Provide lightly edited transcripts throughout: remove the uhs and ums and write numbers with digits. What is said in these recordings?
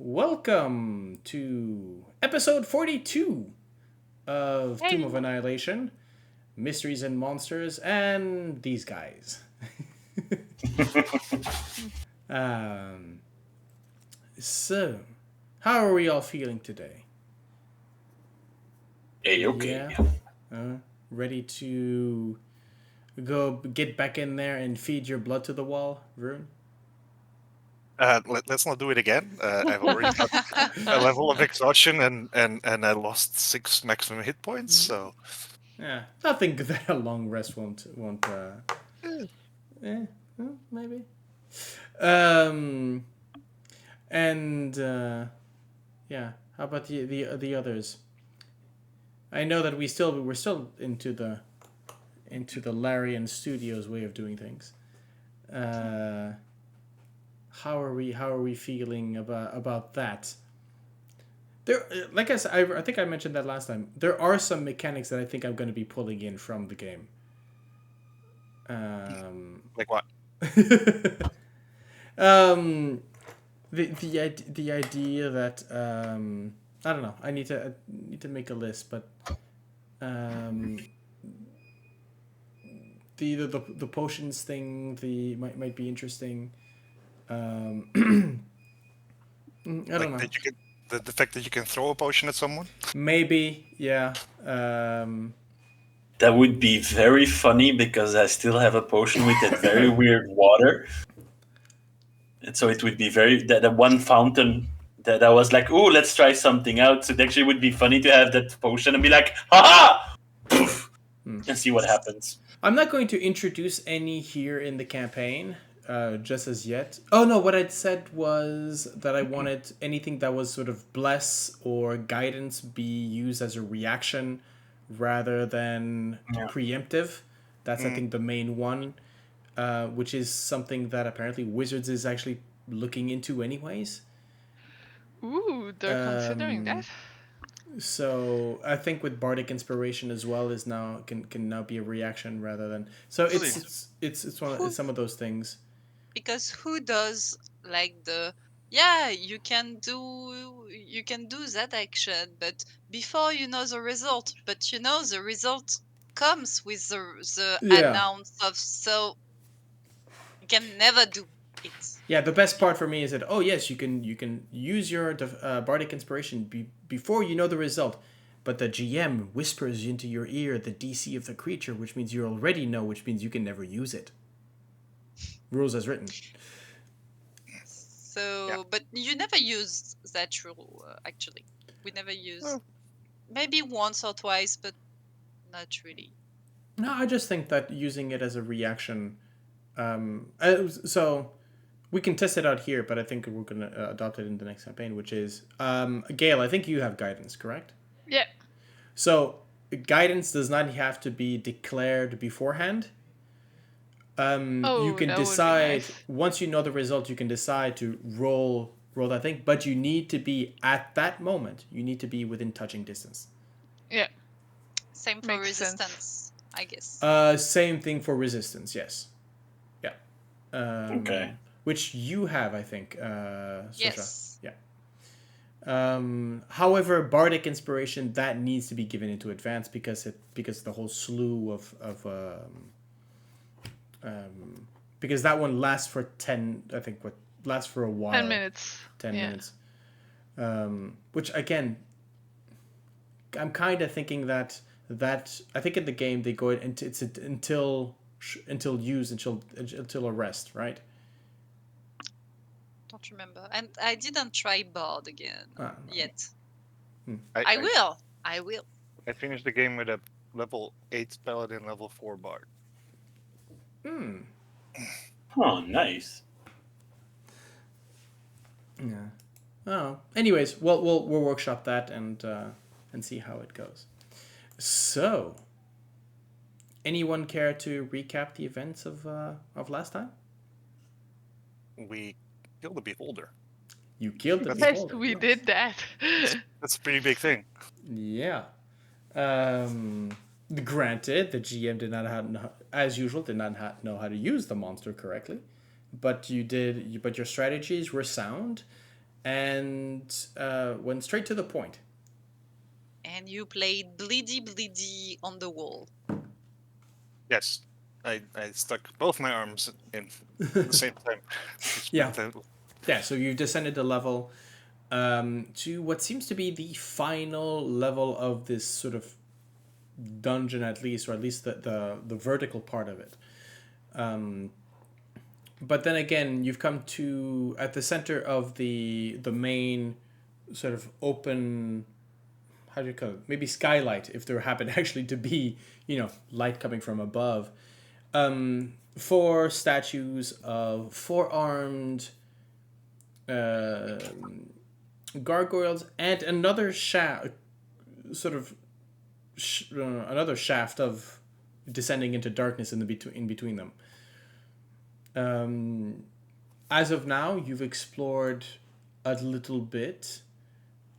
Welcome to episode 42 of Tomb of Annihilation, Mysteries and Monsters, and these guys. um, so, how are we all feeling today? Hey, okay. Yeah? Ready to go get back in there and feed your blood to the wall, Vroon? Let's not do it again. I've already got a level of exhaustion and I lost 6 maximum hit points. So Yeah, nothing that a long rest won't. Eh. Well, maybe. Um, and yeah, how about the others? I know that we're still into the Larian Studios way of doing things. How are we feeling about that? There, like I said, I think I mentioned that last time. There are some mechanics that I think I'm going to be pulling in from the game. like what? The idea that I don't know. I need to make a list, but the potions thing might be interesting. I don't know. That you can, the fact that you can throw a potion at someone. Maybe, yeah. That would be very funny because I still have a potion with that very weird water. And so it would be that one fountain that I was like, oh, let's try something out. So it actually would be funny to have that potion and be like, ha ha! And see what happens. I'm not going to introduce any here in the campaign, just as yet. Oh no, what I'd said was that I wanted anything that was sort of bless or guidance be used as a reaction rather than preemptive. That's I think the main one, which is something that apparently Wizards is actually looking into anyways. Ooh, they're considering that. So I think with Bardic Inspiration as well is now can now be a reaction rather than so it's some of those things. Because who does like you can do that action, but before you know the result, but you know the result comes with the announce of, so you can never do it. Yeah, the best part for me is that yes, you can use your Bardic Inspiration before you know the result, but the GM whispers into your ear the DC of the creature, which means you already know, which means you can never use it. Rules as written. So, but you never used that rule, actually. We never used. Maybe once or twice, but not really. No, I just think that using it as a reaction. So we can test it out here, but I think we're going to adopt it in the next campaign, which is Gale. I think you have guidance, correct? Yeah. So guidance does not have to be declared beforehand. You can decide once you know the result. You can decide to roll that thing, but you need to be at that moment. You need to be within touching distance. Yeah. Same for resistance, I guess. Same thing for resistance. Yes. Yeah. Okay. Which you have, I think. Sorsha. Yes. Yeah. However, Bardic Inspiration that needs to be given into advance because the whole slew of because that one lasts for 10. I think lasts for a while. 10 minutes. 10 minutes. Which again, I'm kind of thinking that I think in the game they go into it's until a rest, right? Don't remember, and I didn't try Bard again yet. I will. I finished the game with a level 8 Paladin, level 4 Bard. Oh, nice. Yeah. Oh. Anyways, we'll workshop that and see how it goes. So, anyone care to recap the events of last time? We killed the beholder. You killed the Yes, beholder. we did that. That's a pretty big thing. Yeah. Granted, the GM did not know how to use the monster correctly, but you did. But your strategies were sound, and went straight to the point. And you played bleedy on the wall. Yes. I stuck both my arms in at the same time. Yeah. Yeah, so you've descended the level to what seems to be the final level of this sort of dungeon, at least, or at least the vertical part of it. But then again, you've come to at the center of the main sort of open, how do you call it? Maybe skylight, if there happened actually to be, light coming from above. 4 statues of 4-armed gargoyles and another another shaft of descending into darkness in between them. As of now, you've explored a little bit,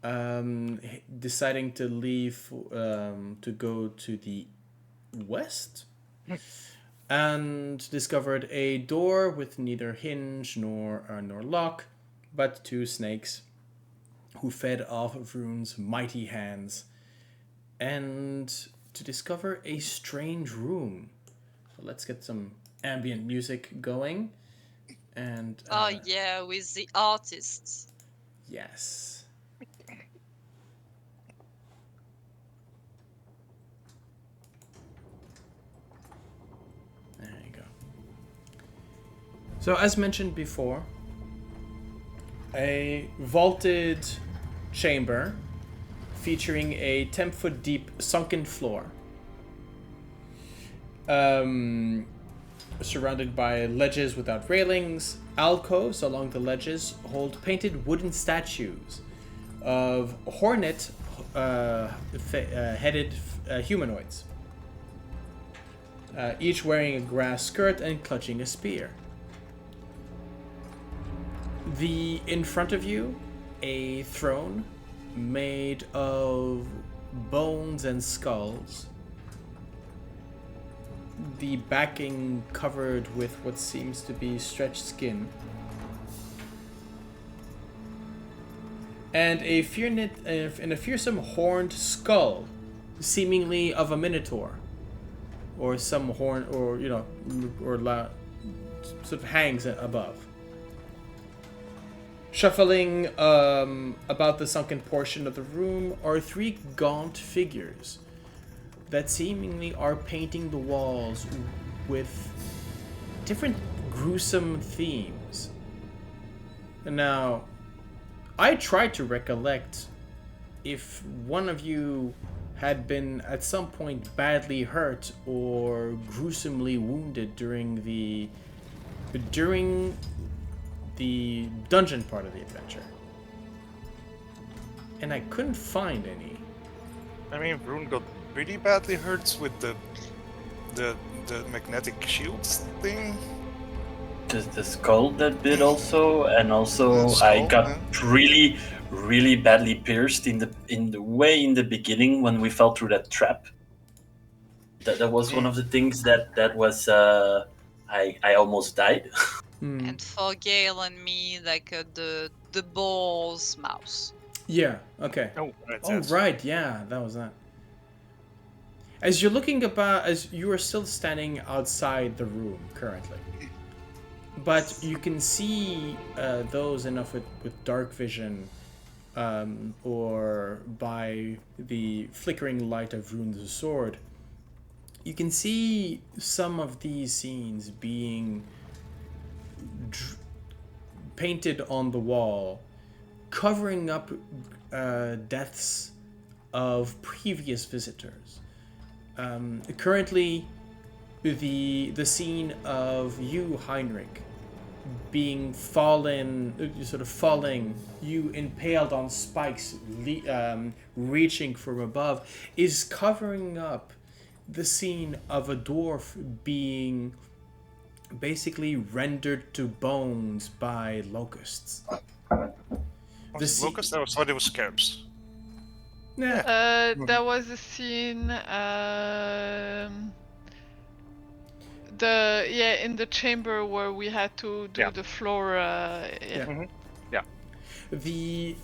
deciding to leave to go to the west, and discovered a door with neither hinge nor lock, but 2 snakes who fed off of Vroon's mighty hands, and to discover a strange room. So let's get some ambient music going. And Oh yeah, with the artists. yes. There you go. So as mentioned before, a vaulted chamber featuring a 10-foot deep sunken floor, surrounded by ledges without railings. Alcoves along the ledges hold painted wooden statues of hornet-headed humanoids, each wearing a grass skirt and clutching a spear. In front of you, a throne made of bones and skulls, the backing covered with what seems to be stretched skin, and a fearsome horned skull, seemingly of a minotaur, or some horn, or sort of hangs above. Shuffling about the sunken portion of the room are 3 gaunt figures that seemingly are painting the walls with different gruesome themes. Now, I tried to recollect if one of you had been at some point badly hurt or gruesomely wounded during the dungeon part of the adventure, and I couldn't find any. I mean, Vroon got pretty badly hurt with the magnetic shields thing. The skull that bit also, and also The skull, I got yeah. really badly pierced in the beginning when we fell through that trap. That was one of the things that was I almost died. And for Gale and me, like the ball's mouse. Yeah, okay. Oh, right. Oh, right, yeah, that was that. As you're looking about, as you are still standing outside the room currently, but you can see those enough with dark vision, or by the flickering light of Vroon's sword, you can see some of these scenes being painted on the wall, covering up deaths of previous visitors. Currently, the scene of you, Heinrich, being falling, you impaled on spikes, reaching from above, is covering up the scene of a dwarf being basically rendered to bones by locusts. Was it locusts? I thought it was scarabs. Yeah. There was a scene in the chamber where we had to do the floor. the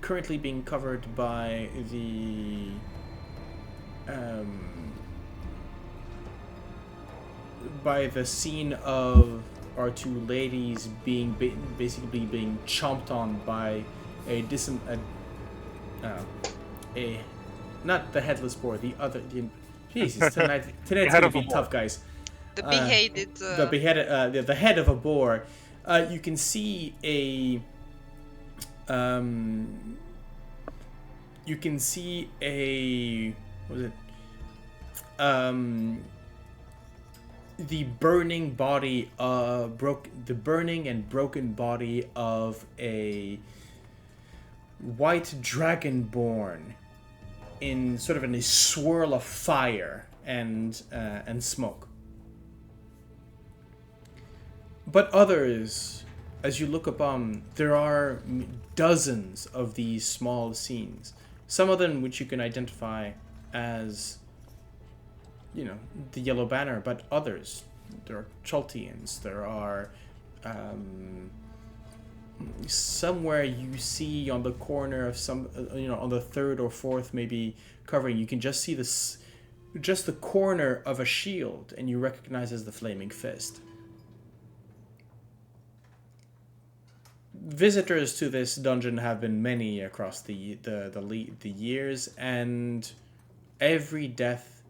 currently being covered by the scene of our two ladies being basically being chomped on by a not the headless boar, the other. Jesus, tonight's head gonna of be a boar. tough, guys. The beheaded. The beheaded, the head of a boar. You can see a. You can see a. What was it? The burning body, the burning and broken body of a white dragonborn, in sort of in a swirl of fire and smoke. But others, as you look upon, there are dozens of these small scenes. Some of them which you can identify as, the Yellow Banner, but others. There are Chaltians, there are... somewhere you see on the corner of some, on the third or fourth maybe covering, you can just see just the corner of a shield, and you recognize as the Flaming Fist. Visitors to this dungeon have been many across the years, and every death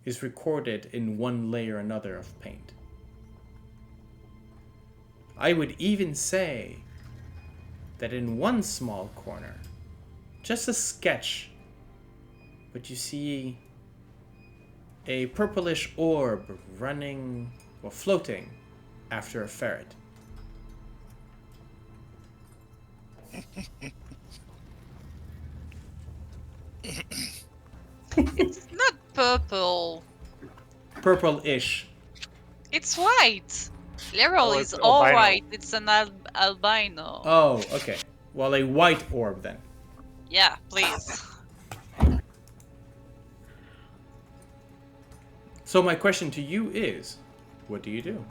is recorded in one layer or another of paint. I would even say that in one small corner, just a sketch, but you see a purplish orb running or floating after a ferret. It's not purple. Purple-ish. It's white. Leral Oh, is it's all albino. white. It's an albino. Oh, okay. Well, a white orb then. Yeah, please. So my question to you is, what do you do?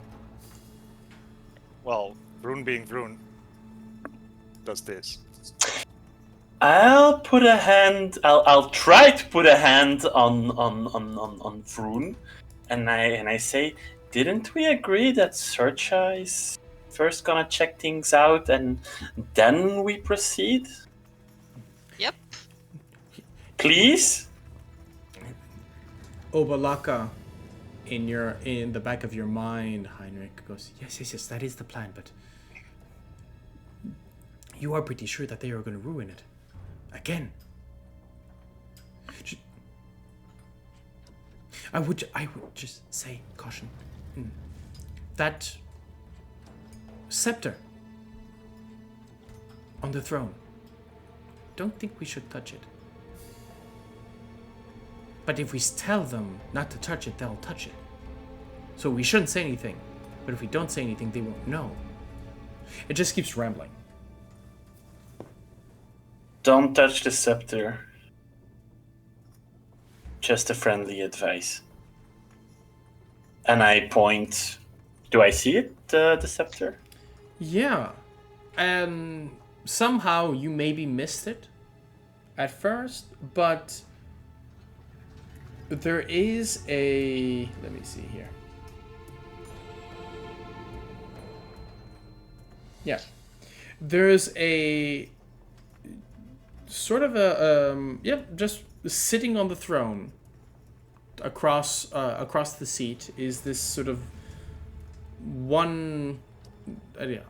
Well, Vroon being Vroon does this. I'll try to put a hand on Vroon, and I say, didn't we agree that Sorsha is first gonna check things out and then we proceed? Yep. Please? Obalaka, in the back of your mind, Heinrich goes, yes, that is the plan, but you are pretty sure that they are going to ruin it. Again. I would just say, caution. That scepter on the throne, don't think we should touch it. But if we tell them not to touch it, they'll touch it. So we shouldn't say anything. But if we don't say anything, they won't know. It just keeps rambling. Don't touch the scepter. Just a friendly advice. And I point. Do I see it, the scepter? Yeah. And somehow you maybe missed it at first, but there is a... Let me see here. Yeah. There's a sort of a... just sitting on the throne across the seat is this sort of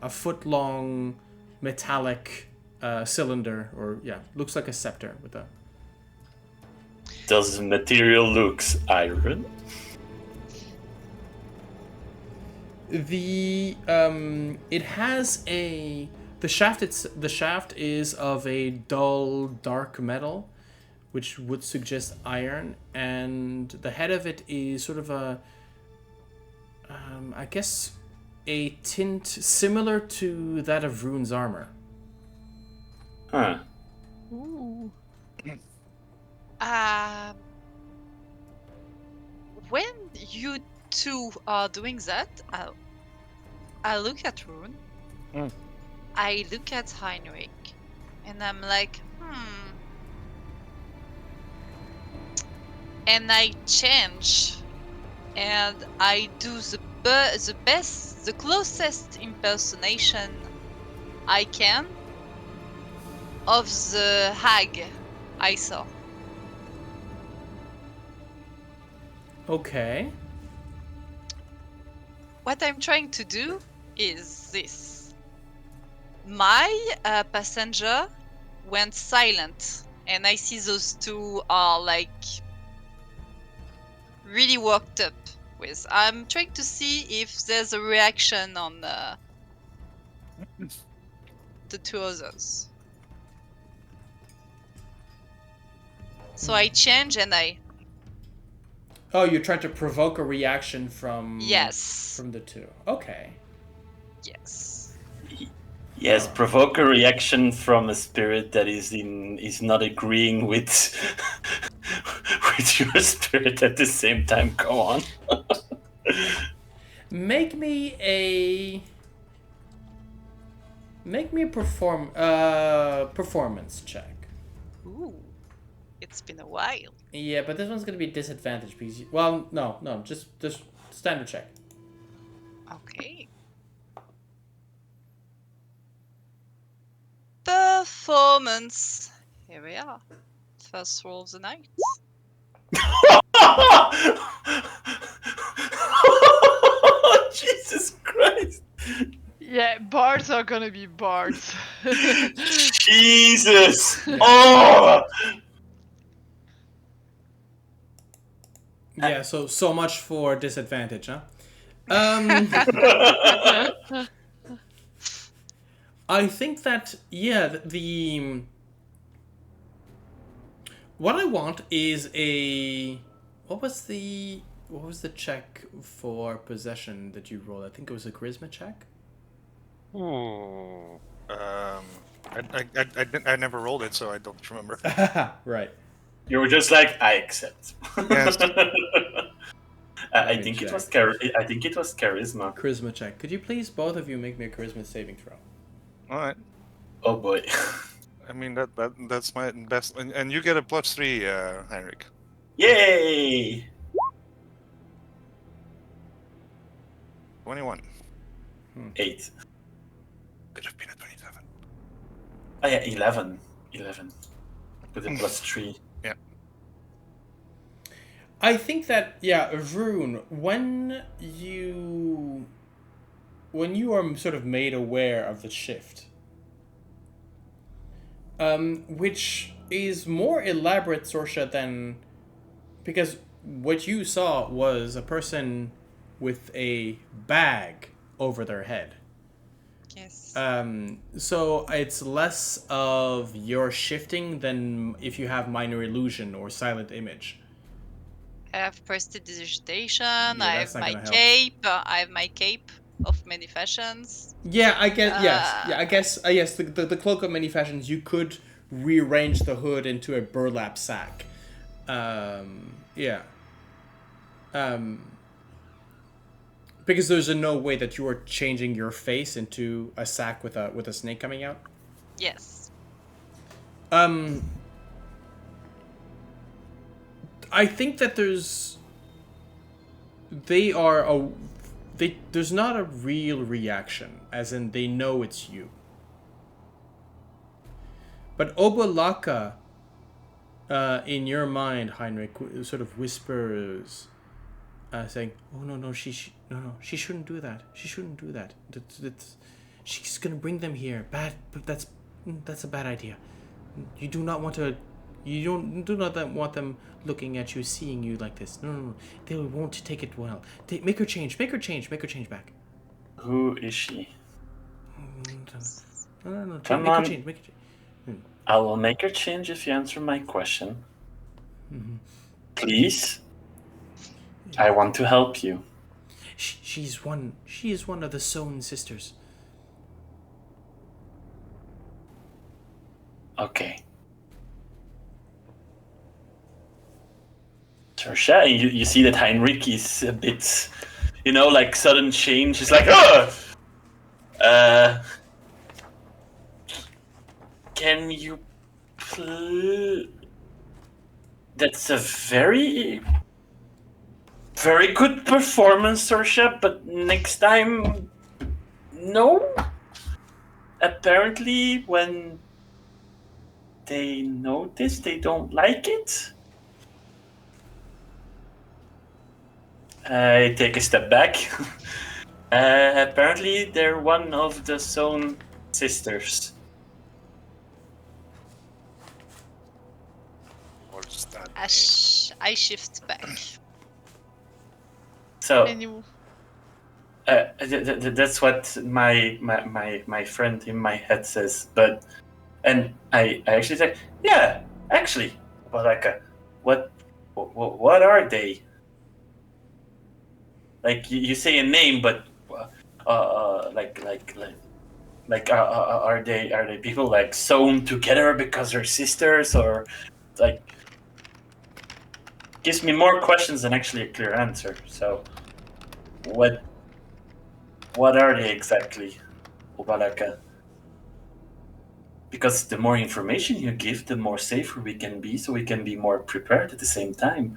a foot long metallic cylinder, or looks like a scepter with a... Does the material looks iron? It has the shaft is of a dull dark metal, which would suggest iron, and the head of it is sort of a I guess a tint similar to that of Vroon's armor. Huh. Ooh. When you two are doing that, I look at Vroon I look at Heinrich and I'm like, and I change and I do the best, the closest impersonation I can of the hag I saw. Okay. What I'm trying to do is this. My passenger went silent, and I see those two are like really worked up with. I'm trying to see if there's a reaction on the two others. So I change and I Oh, you're trying to provoke a reaction from yes, from the two. Okay. yes. Yes, provoke a reaction from a spirit that is not agreeing with with your spirit at the same time. Come on. Make me a performance check. Ooh, it's been a while. Yeah, but this one's gonna be disadvantaged because well, no, just standard check. Okay. Performance. Here we are. First roll of the night. Jesus Christ. Yeah, bards are gonna be bards. Jesus. Oh. Yeah, so much for disadvantage, huh? I think that the what I want is a what was the check for possession that you rolled? I think it was a charisma check. Ooh. I never rolled it, so I don't remember. Right. You were just like, I accept. Yes. I think it was I think it was charisma. Charisma check. Could you please both of you make me a charisma saving throw? All right. Oh boy. I mean that's my best, and you get a +3, Heinrich. Yay! 21. 8. Could have been a 27. Oh yeah, 11. 11. With a +3. Yeah. I think that Vroon, when you are sort of made aware of the shift, which is more elaborate, Sorsha, than because what you saw was a person with a bag over their head. Yes. So it's less of your shifting than if you have minor illusion or silent image. I have prestidigitation, Yeah, I that's have not my gonna help. cape, I have my cape of many fashions. Yeah, I guess yes. Yeah, I guess yes. The cloak of many fashions. You could rearrange the hood into a burlap sack. Yeah. Because there's no way that you are changing your face into a sack with a snake coming out. Yes. I think that there's not a real reaction, as in they know it's you. But Obolaka, in your mind, Heinrich, sort of whispers, saying, "Oh no, she shouldn't do that. She shouldn't do that. She's gonna bring them here. That's a bad idea. You do not want to. You do not want them looking at you, seeing you like this. No. They won't take it well. Make her change back." Who is she? No. Come on. Make her change. I will make her change if you answer my question. Mm-hmm. Please. I want to help you. She is one of the Sown sisters. Okay. Sorsha, you see that Heinrich is a bit, like sudden change. He's like, Can you That's a very, very good performance, Sorsha, but next time, no. Apparently, when they notice they don't like it, I take a step back. Apparently, they're one of the Zone sisters. What is that? I shift back. So Anyway, that's what my friend in my head says. But and I actually say, yeah, actually, but like, what are they? Like you say a name, but are they people like sewn together because they're sisters, or like gives me more questions than actually a clear answer. So what are they exactly, Obalaka? Because the more information you give, the more safer we can be, so we can be more prepared at the same time.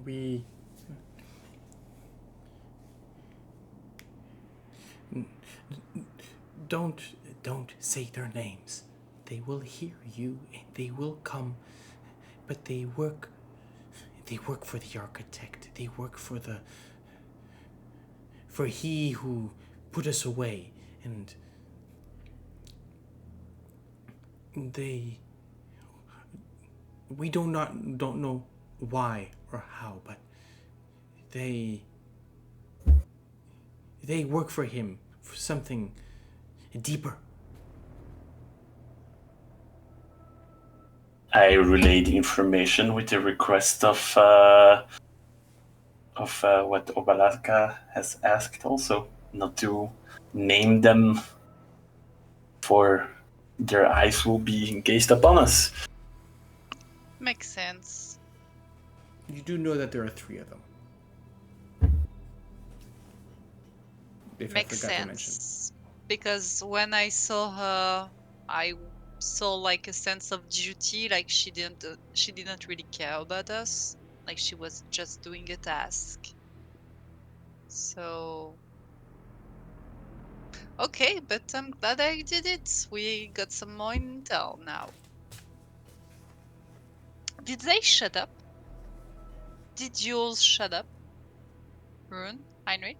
We don't say their names. They will hear you and they will come, but they work for the architect. They work for he who put us away, and we don't know why or how, but they work for him for something deeper. I relay the information with the request of what Obalaka has asked also, not to name them, for their eyes will be gazed upon us. Makes sense. You do know that there are 3 of them. If Makes I forgot to mention. sense. Because when I saw her, I saw like a sense of duty, like she didn't really care about us. Like she was just doing a task. So okay, but I'm glad I did it. We got some more intel now. Did they shut up? Did you all shut up? Rune? Heinrich?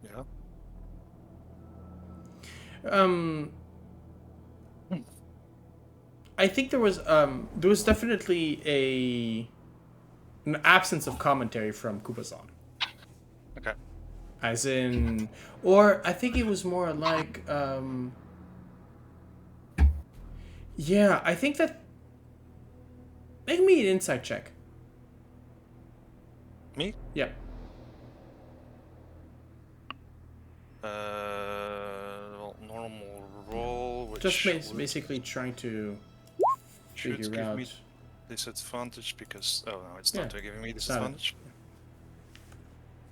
Yeah. I think there was definitely an absence of commentary from Kubazan. Okay. As in, or I think it was more like, yeah, I think that. Make me an insight check. Me? Yeah. Well, normal roll, which Just would- basically trying to should figure give out. me disadvantage because no, it's Yeah, not giving me it's not. disadvantage.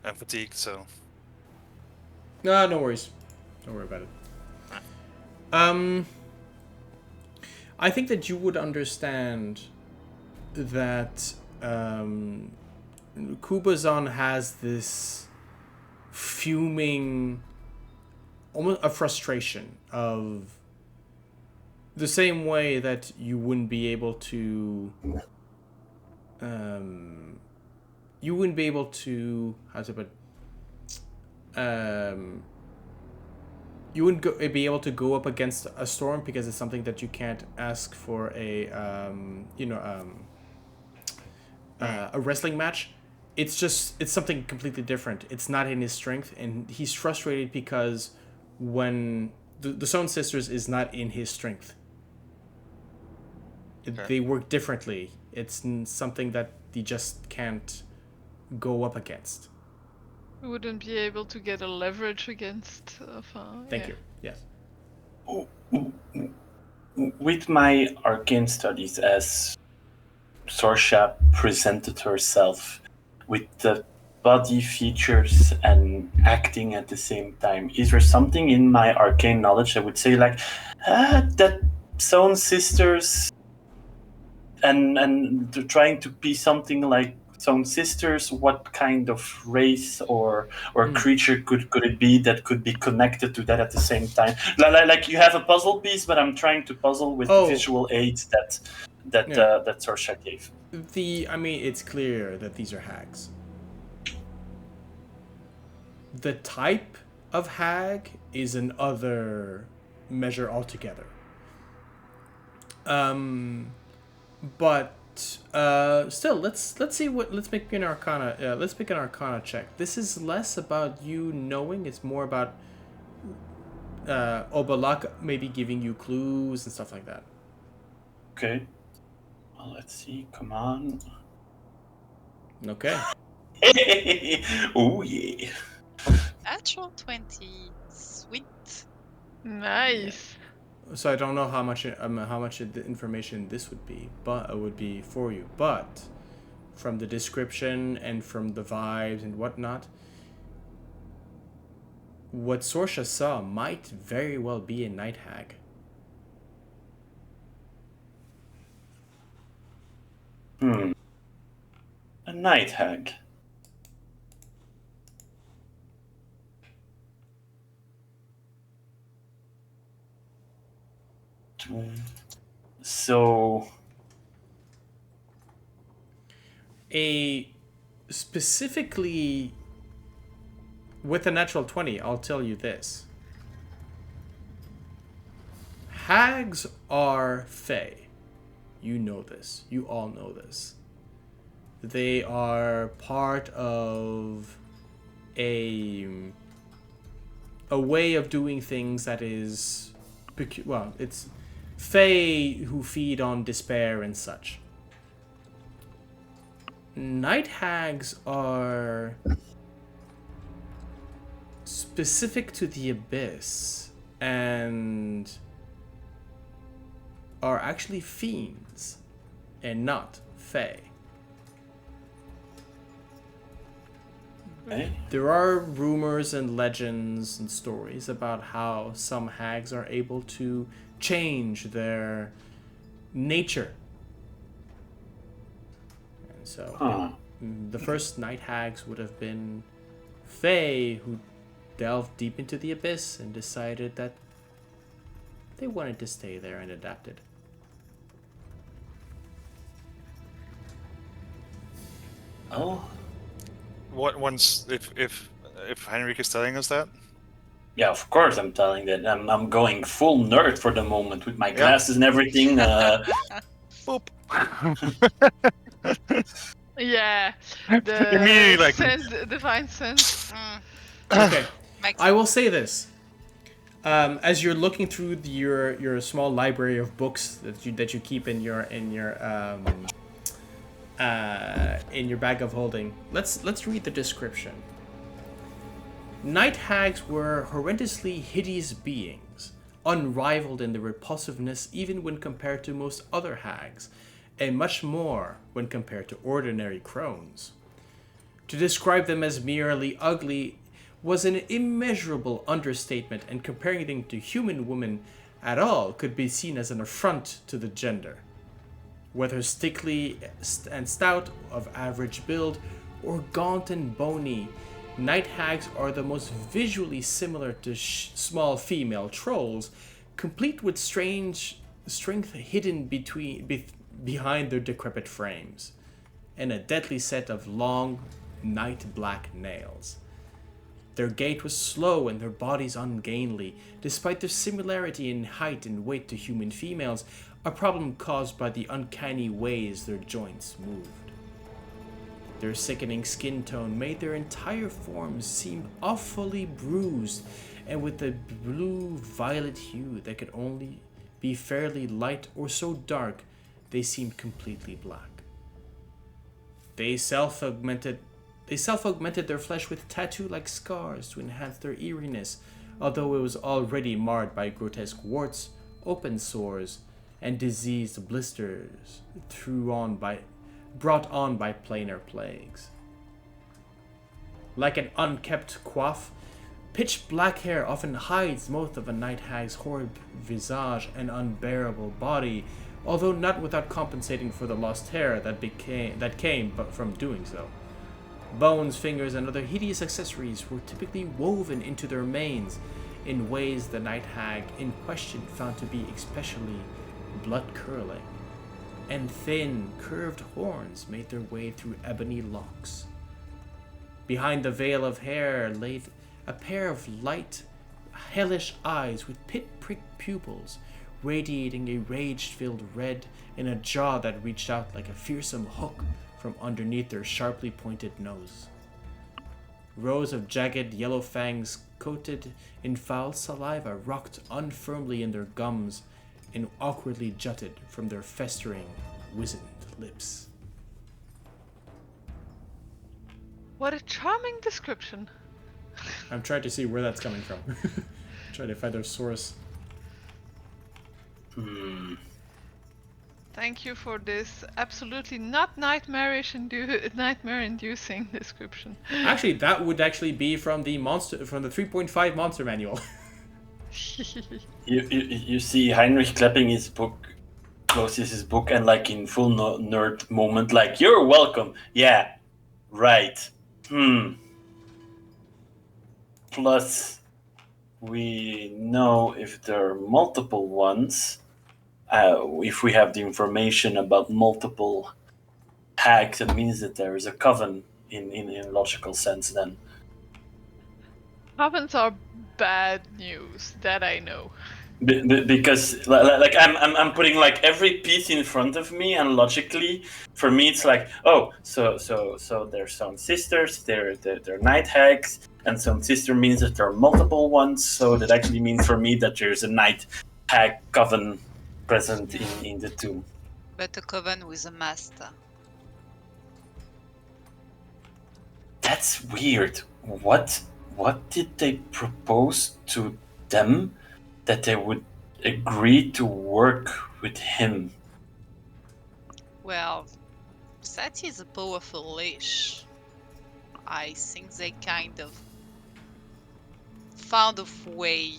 I'm fatigued, so No, no worries. Don't worry about it. I think that you would understand that Kubazan has this fuming, almost a frustration of the same way that you wouldn't be able to how to put you wouldn't be able to go up against a storm because it's something that you can't ask for a wrestling match. It's something completely different. It's not in his strength, and he's frustrated because when the Stone Sisters is not in his strength. Okay. They work differently. It's something that he just can't go up against. we wouldn't be able to get a leverage against. Thank you. Yes. With my arcane studies, as Sorsha presented herself with the body features and acting at the same time. Is there something in my arcane knowledge that would say like that Zone Sisters and trying to be something like Zone Sisters? What kind of race or creature could it be that could be connected to that at the same time? Like you have a puzzle piece, but I'm trying to puzzle with the visual aids that Sorsha gave. It's clear that these are hags. The type of hag is another measure altogether. But still, let's make an arcana. Let's make an arcana check. This is less about you knowing; it's more about Obalak maybe giving you clues and stuff like that. Okay. Well, let's see. Come on. Okay. Oh yeah. Natural 20. Sweet. Nice. So I don't know how much the information this would be, but it would be for you. But from the description and from the vibes and whatnot, what Sorsha saw might very well be a night hag. A night hag. So specifically with a natural 20, I'll tell you this. Hags are fae. You know this. You all know this. They are part of a way of doing things that is it's fae who feed on despair and such. Night hags are specific to the abyss and are actually fiends and not fae. okay. There are rumors and legends and stories about how some hags are able to change their nature. And so the first night hags would have been fae who delved deep into the abyss and decided that they wanted to stay there and adapted. Oh. What once if Heinrich is telling us that? Yeah, of course I'm telling that. I'm going full nerd for the moment with my glasses and everything. Boop. Yeah. Immediately, like- Sense, divine sense. Okay. Makes I will say this. As you're looking through your small library of books that you keep in your bag of holding, let's read the description. Night hags were horrendously hideous beings, unrivaled in their repulsiveness even when compared to most other hags, and much more when compared to ordinary crones. To describe them as merely ugly was an immeasurable understatement, and comparing them to human women at all could be seen as an affront to the gender. Whether stickly and stout, of average build, or gaunt and bony, night hags are the most visually similar to small female trolls, complete with strange strength hidden behind their decrepit frames, and a deadly set of long, night-black nails. Their gait was slow and their bodies ungainly, despite their similarity in height and weight to human females, a problem caused by the uncanny ways their joints moved. Their sickening skin tone made their entire forms seem awfully bruised, and with a blue-violet hue that could only be fairly light or so dark they seemed completely black. They self-augmented their flesh with tattoo-like scars to enhance their eeriness, although it was already marred by grotesque warts, open sores, and diseased blisters brought on by planar plagues. Like an unkept coif, pitch black hair often hides most of a night hag's horrid visage and unbearable body, although not without compensating for the lost hair that came but from doing so. Bones, fingers, and other hideous accessories were typically woven into their manes in ways the night hag in question found to be especially blood-curdling. And thin, curved horns made their way through ebony locks. Behind the veil of hair lay a pair of light, hellish eyes with pit-pricked pupils, radiating a rage-filled red and a jaw that reached out like a fearsome hook from underneath their sharply pointed nose. Rows of jagged yellow fangs coated in foul saliva rocked unfirmly in their gums and awkwardly jutted from their festering, wizened lips. What a charming description. I'm trying to see where that's coming from. Trying to find their source. Thank you for this absolutely not nightmare-inducing description. Actually, that would actually be from the 3.5 monster manual. You see Heinrich clapping his book, closes his book, and like in full nerd moment, like, you're welcome. Yeah, right. Plus, we know if there are multiple ones, if we have the information about multiple hags, it means that there is a coven in logical sense then. Covens are bad news, that I know. Because like I'm putting like every piece in front of me, and logically for me it's like, oh, so there's some sisters, they're night hags, and some sister means that there are multiple ones, so that actually means for me that there's a night hag coven present in the tomb. But a coven with a master. That's weird. What did they propose to them that they would agree to work with him? Well, that is a powerful leash. I think they kind of found a way.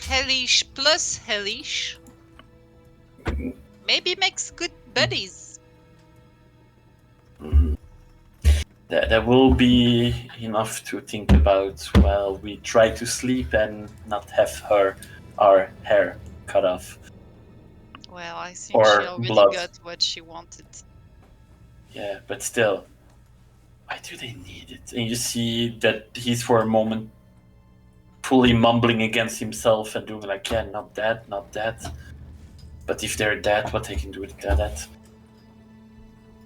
Hellish plus hellish maybe makes good buddies. That will be enough to think about while we try to sleep and not have our hair cut off. Well, I think Or she already blood. got what she wanted. Yeah, but still, why do they need it? And you see that he's for a moment fully mumbling against himself and doing like, yeah, not that. But if they're dead, what they can do with that?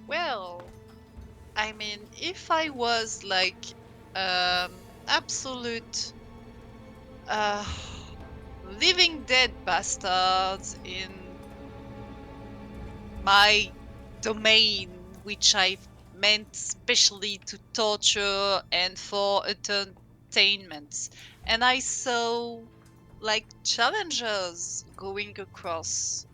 Well, I mean, if I was like absolute living dead bastards in my domain, which I meant specially to torture and for entertainment, and I saw like challengers going across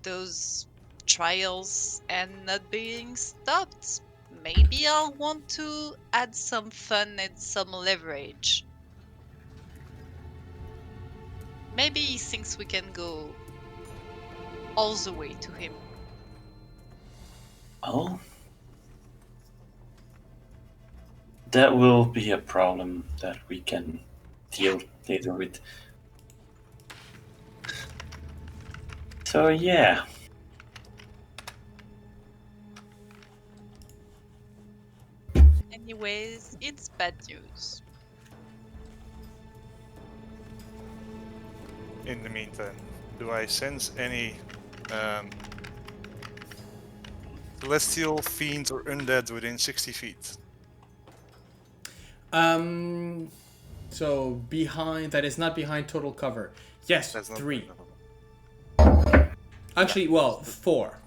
those trials and not being stopped, maybe I'll want to add some fun and some leverage. Maybe he thinks we can go all the way to him. Well, that will be a problem that we can deal later with. So yeah. Anyways, it's bad news. In the meantime, do I sense any celestial fiends or undead within 60 feet? So behind, that is not behind total cover. Yes, That's not 3. no. Actually, well, 4.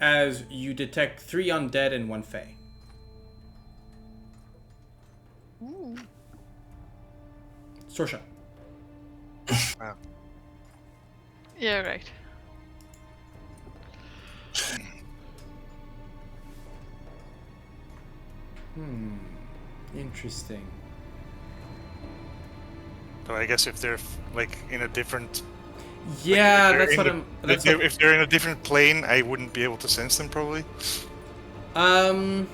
As you detect 3 undead and 1 fae. Sorsha. Yeah, right. Interesting. So I guess if they're like in a different, Yeah, they're that's in what the- I'm. if That's they're, what, if they're in a different plane, I wouldn't be able to sense them probably. Yeah,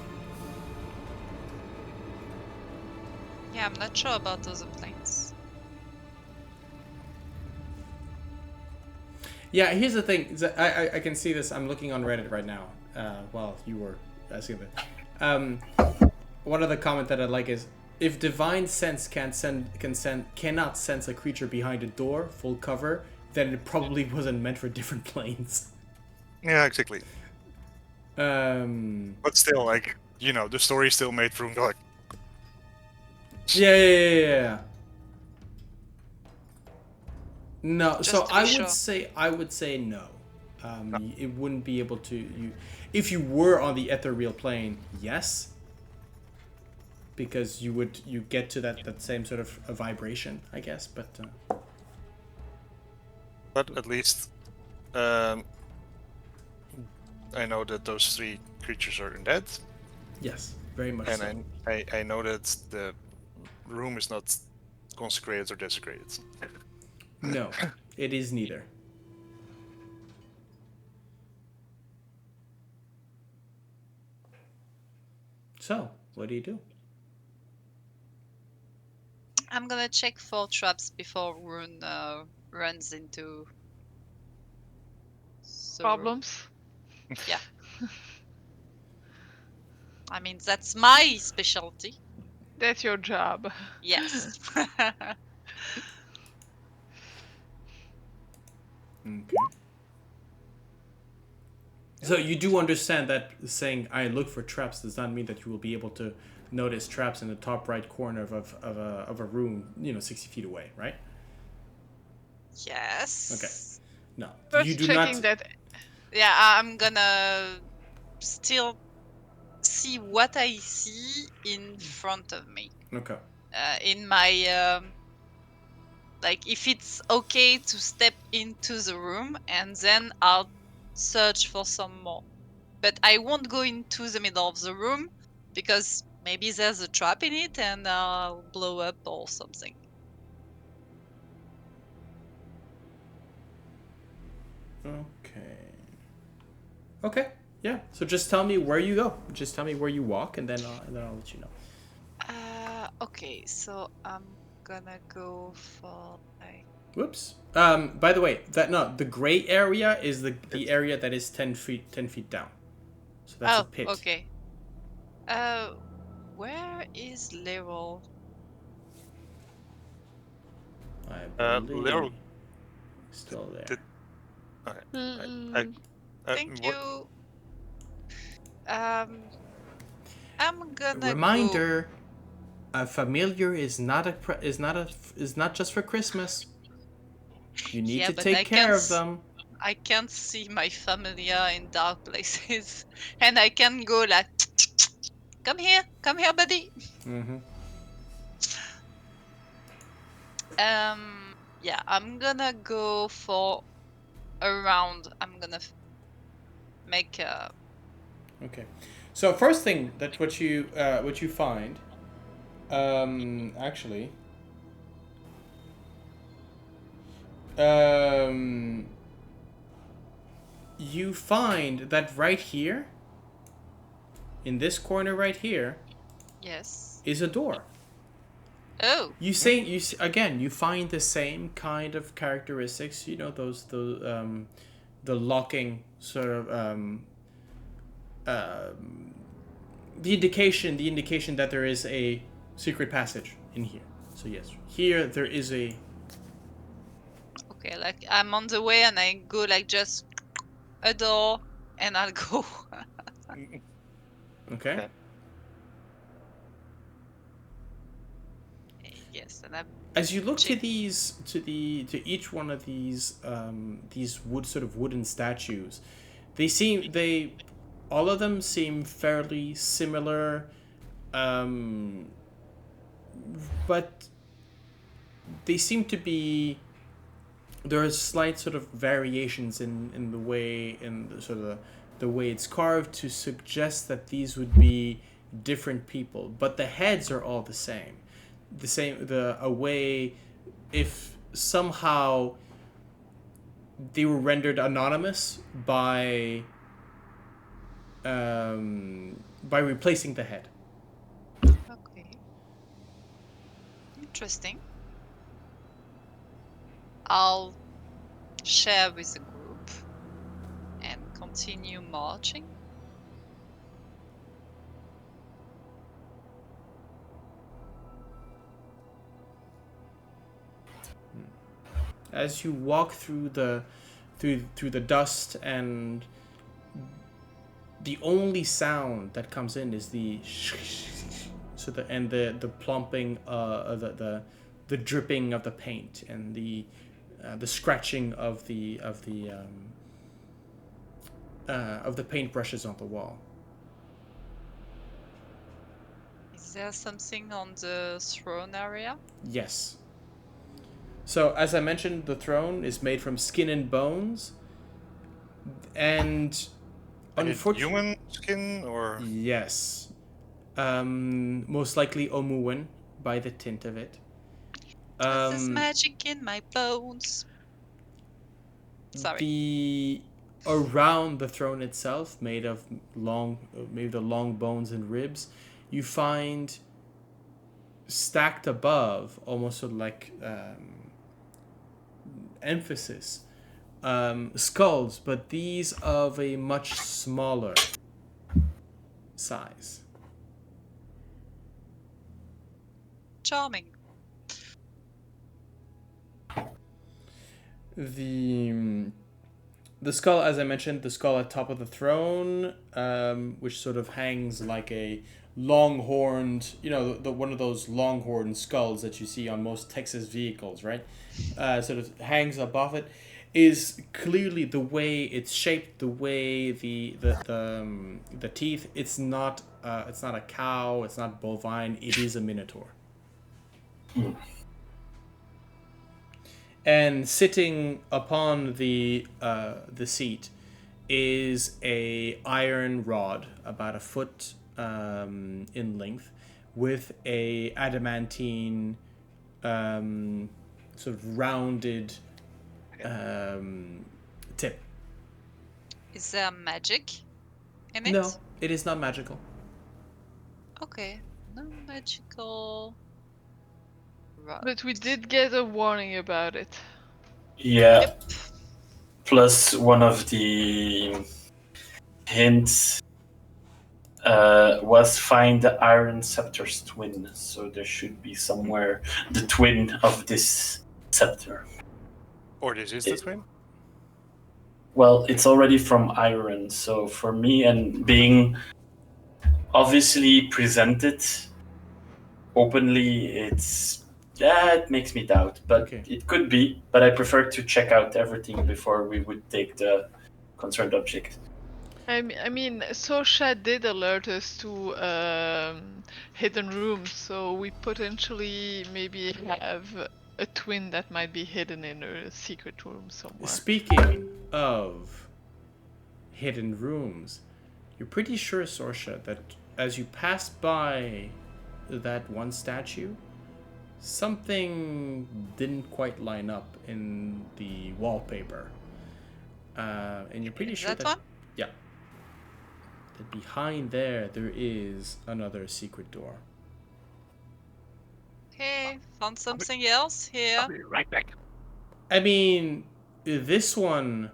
I'm not sure about other planes. Yeah, here's the thing. Is that I can see this. I'm looking on Reddit right now. While you were asking that. One other comment that I like is, if Divine Sense cannot sense a creature behind a door, full cover, then it probably wasn't meant for different planes. Yeah, exactly. Um. But still, like the story still made Vroom go like, Yeah. No, Just so to be I sure. would say no. It wouldn't be able to. If you were on the ethereal plane, yes, because you get to that same sort of a vibration, I guess. But but at least I know that those 3 creatures are undead, yes, very much and so. I know that the room is not consecrated or desecrated. No, it is neither. So, what do you do? I'm gonna check for traps before Rune runs into the room. Problems. Yeah. I mean, that's my specialty. That's your job. Yes. Okay. So you do understand that saying "I look for traps" does not mean that you will be able to notice traps in the top right corner of a room, 60 feet away, right? Yes. Okay. No, First you do checking not. that. Yeah, I'm gonna still see what I see in front of me. Okay. In my like, if it's okay to step into the room, and then I'll search for some more. But I won't go into the middle of the room because maybe there's a trap in it and I'll blow up or something. Okay. Okay. Yeah. So just tell me where you go. Just tell me where you walk, and then I'll let you know. Okay, so I'm gonna go for like. Whoops. By the way, the gray area is the area that is 10 feet down. So that's a pit. Okay. Where is Leroy? I believe Little. still there. Did- Okay. Mm, Thank what- you. I'm gonna Reminder: a familiar is not just for Christmas. You need Yeah, to but take I care can't of them. I can't see my familiar in dark places, and I can go like, come here, buddy. Mm-hmm. Yeah, I'm gonna go for a round. I'm gonna make a. Okay. So first thing that what you find, actually, you find that right here, in this corner right here, Yes. is a door. Oh. You again. You find the same kind of characteristics. You know the locking sort of the indication that there is a secret passage in here. So yes, here there is a. Okay, like I'm on the way, and I go like just a door, and I'll go. Okay. Yes, and I'm. As you look to Check. these to each one of these wooden statues, all of them seem fairly similar, but they seem to be. There are slight sort of variations in the way in the, sort of the the way it's carved to suggest that these would be different people, but the heads are all the same. If somehow they were rendered anonymous by replacing the head. Okay. Interesting. I'll share with the group and continue marching. As you walk through the dust, and the only sound that comes in is the plumping, the dripping of the paint, and the scratching of the paintbrushes on the wall. Is there something on the throne area? Yes. So, as I mentioned, the throne is made from skin and bones, and unfortunately, human skin or yes, most likely Omuin by the tint of it. There's magic in my bones. Sorry. Around the throne itself, made of long bones and ribs, you find stacked above, almost sort of like emphasis, skulls, but these of a much smaller size. Charming. The skull, as I mentioned, the skull at top of the throne, which sort of hangs like a long-horned, the one of those long-horned skulls that you see on most Texas vehicles, right? Sort of hangs above it, is clearly the way it's shaped, the way the teeth. It's not a cow. It's not bovine. It is a minotaur. And sitting upon the seat is a iron rod about a foot in length, with a adamantine sort of rounded tip. Is there magic in it? No, it is not magical. Okay, no magical. Right. But we did get a warning about it. Yeah. Yep. Plus, one of the hints was find the Iron Scepter's twin. So there should be somewhere the twin of this scepter. or this is the twin? Well, it's already from iron. So for me, and being obviously presented openly, it makes me doubt, but Okay. it could be. But I prefer to check out everything before we would take the concerned object. I mean, Sorsha did alert us to hidden rooms, so we potentially maybe have a twin that might be hidden in a secret room somewhere. Speaking of hidden rooms, you're pretty sure, Sorsha, that as you passed by that one statue, something didn't quite line up in the wallpaper. And you're pretty sure That one? Yeah. That behind there is another secret door. Okay, found something else here. I'll be right back. I mean, this one,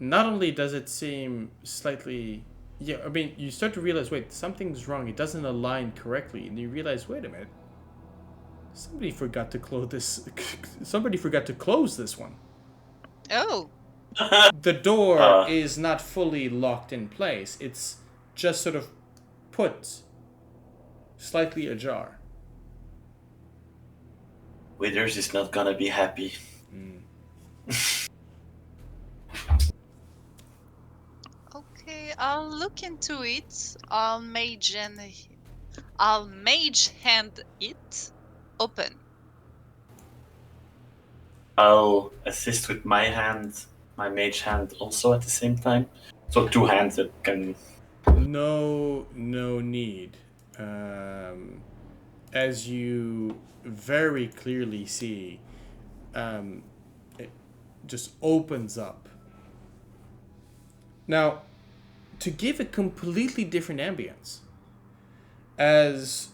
not only does it seem slightly... Yeah, I mean, you start to realize, wait, something's wrong. It doesn't align correctly. And you realize, wait a minute. Somebody forgot to close this... Somebody forgot to close this one. Oh, The door is not fully locked in place. It's just sort of put slightly ajar. Withers is not gonna be happy. okay. I'll look into it. I'll mage hand it open. I'll assist with my mage hand also at the same time. So 2 hands that can. No need. As you very clearly see, it just opens up. Now, to give a completely different ambience, as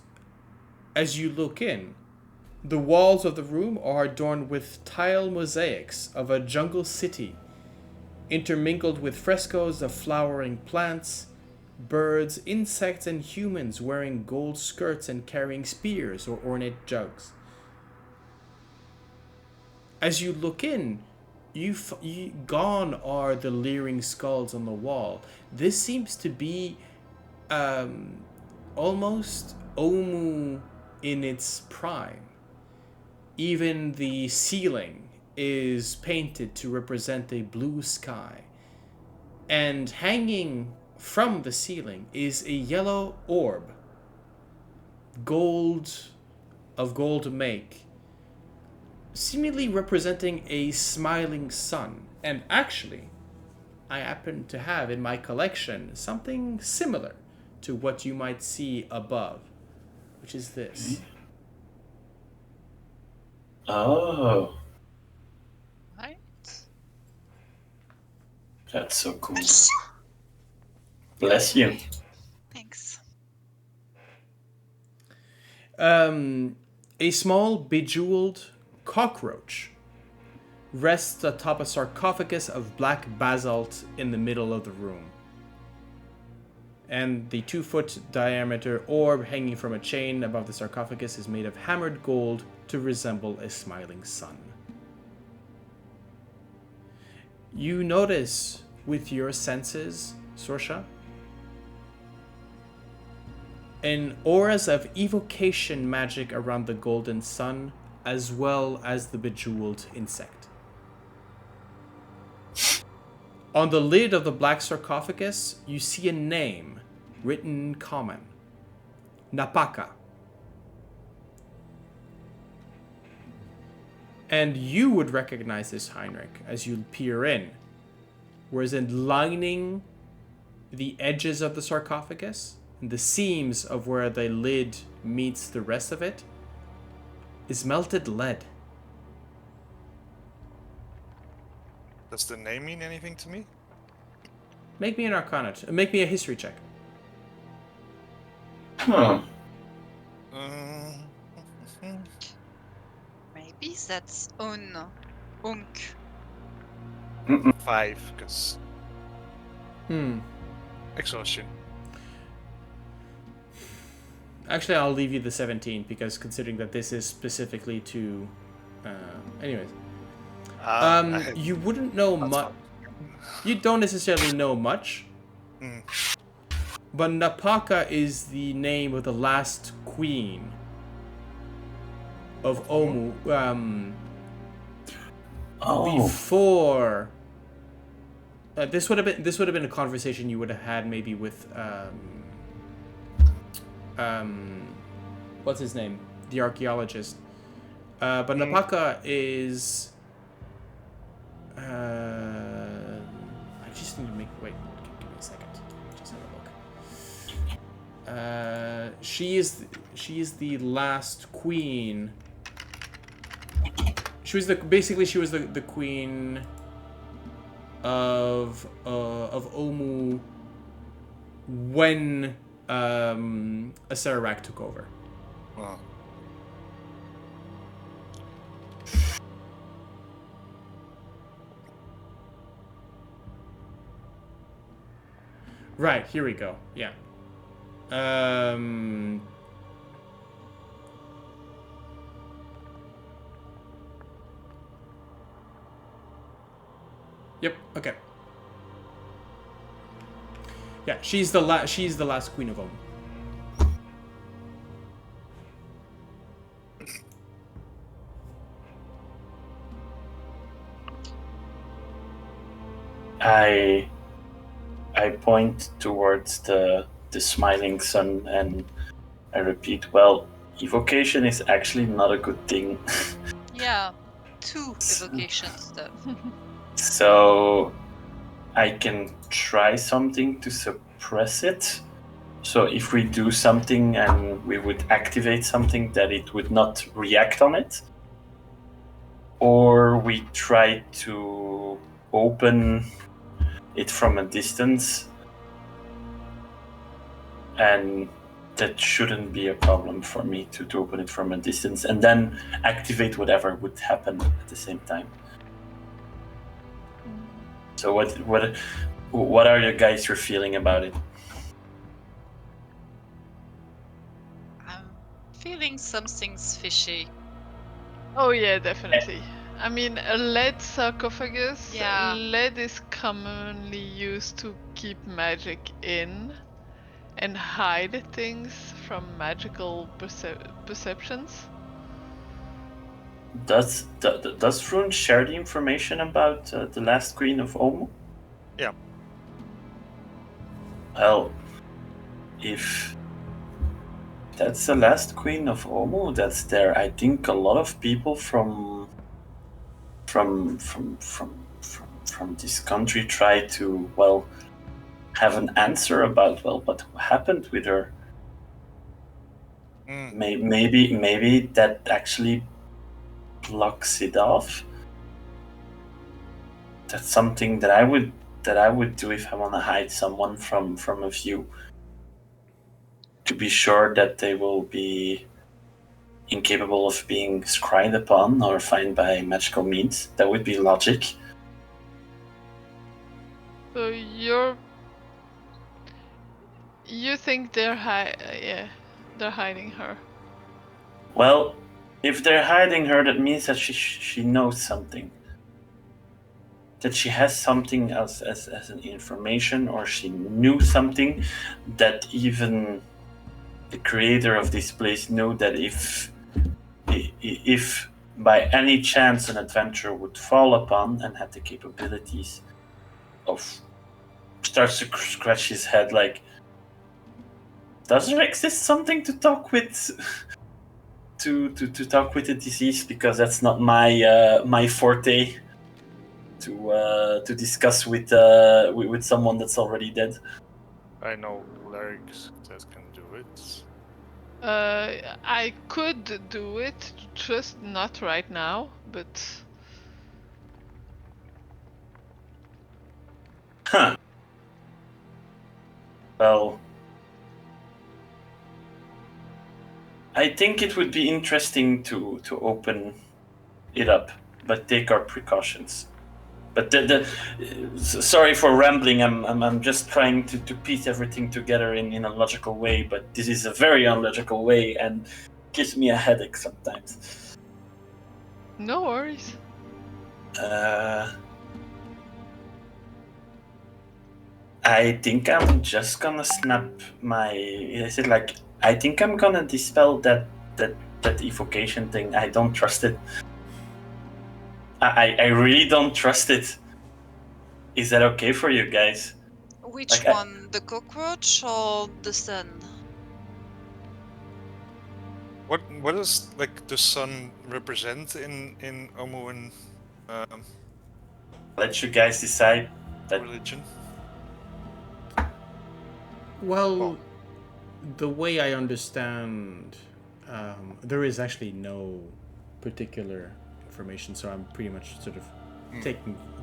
you look in, the walls of the room are adorned with tile mosaics of a jungle city, intermingled with frescoes of flowering plants, birds, insects, and humans wearing gold skirts and carrying spears or ornate jugs. As you look in, gone are the leering skulls on the wall. This seems to be almost Omu in its prime. Even the ceiling is painted to represent a blue sky. And hanging from the ceiling is a yellow orb, gold make, seemingly representing a smiling sun. And actually, I happen to have in my collection something similar to what you might see above, which is this. Oh, Right? that's so cool. Bless you. Thanks. A small bejeweled cockroach rests atop a sarcophagus of black basalt in the middle of the room. And the 2-foot diameter orb hanging from a chain above the sarcophagus is made of hammered gold to resemble a smiling sun. You notice with your senses, Sorsha, an auras of evocation magic around the golden sun, as well as the bejeweled insect. On the lid of the black sarcophagus, you see a name written in common. Napaka. And you would recognize this, Heinrich, as you peer in. Whereas in lining the edges of the sarcophagus, and the seams of where the lid meets the rest of it, is melted lead. Does the name mean anything to me? Make me an arcana. Make me a history check. Huh. Maybe that's Unk. 5, because exhaustion. Actually, I'll leave you the 17 because considering that this is specifically to. Anyways, you wouldn't know much. You don't necessarily know much. But Napaka is the name of the last queen of Omu. Before. This would have been a conversation you would have had maybe with what's his name? The archaeologist. But Napaka is I just need to make wait, give me a second. Just have a look. She is the last queen. She was the queen of Omu when Acererak took over. Wow. Right, here we go. Yeah. Yep, okay. Yeah, she's the last queen of Omu. I point towards the smiling sun and I repeat, well, evocation is actually not a good thing. Yeah, 2 evocation stuff. So I can try something to suppress it. So if we do something and we would activate something, that it would not react on it. Or we try to open it from a distance, and that shouldn't be a problem for me to open it from a distance and then activate whatever would happen at the same time. So what are you guys your feeling about it? I'm feeling something's fishy. Oh yeah, definitely. I mean, a lead sarcophagus. Yeah. Lead is commonly used to keep magic in and hide things from magical perceptions. Does Vroon share the information about the last Queen of Omu? Yeah. Well, if that's the last Queen of Omu that's there, I think a lot of people from this country try to, well, have an answer about, well, what happened with her. Maybe that actually blocks it off. That's something that I would do if I want to hide someone from a view, to be sure that they will be incapable of being scryed upon or found by magical means. That would be logic. So you think they're they're hiding her? Well, if they're hiding her, that means that she knows something. That she has something as an information, or she knew something that even the creator of this place knew, that if by any chance an adventurer would fall upon and had the capabilities of, starts to scratch his head like, does there exist something to talk with to talk with the deceased? Because that's not my forte to discuss with someone that's already dead. I know clerics that can do it. I could do it, just not right now, but Huh. Well, I think it would be interesting to open it up, but take our precautions. But sorry for rambling. I'm just trying to piece everything together in a logical way. But this is a very unlogical way and gives me a headache sometimes. no worries. I think I'm just gonna snap my. Is it like? I think I'm gonna dispel that evocation thing. I don't trust it. I really don't trust it. Is that okay for you guys? Which Like, one? The cockroach or the sun? What does like the sun represent in Omu and let you guys decide. That religion? Well, the way I understand, there is actually no particular information, so I'm pretty much sort of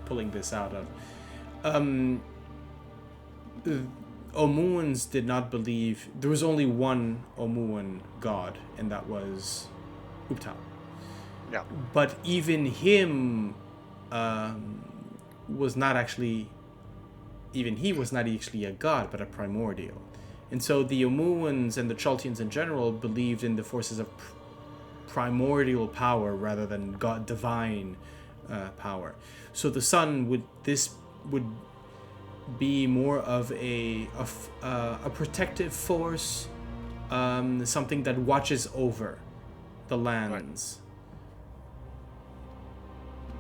pulling this out of. Omuans did not believe there was only one Omuan god, and that was Uptal. Yeah. But even him was not actually. Even he was not actually a god, but a primordial. And so the Omuans and the Chaltians in general believed in the forces of primordial power rather than god divine power. So the sun would be more of a protective force, something that watches over the lands.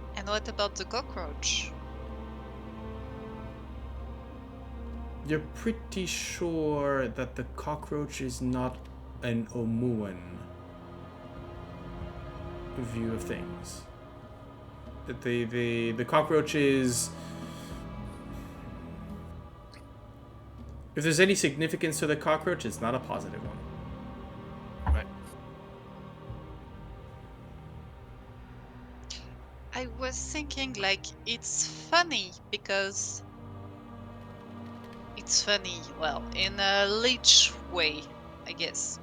Right. And what about the cockroach? You're pretty sure that the cockroach is not an Omuan view of things. That the cockroach is If there's any significance to the cockroach, it's not a positive one. Right. I was thinking, like, it's funny because it's funny, well, in a lich way, I guess.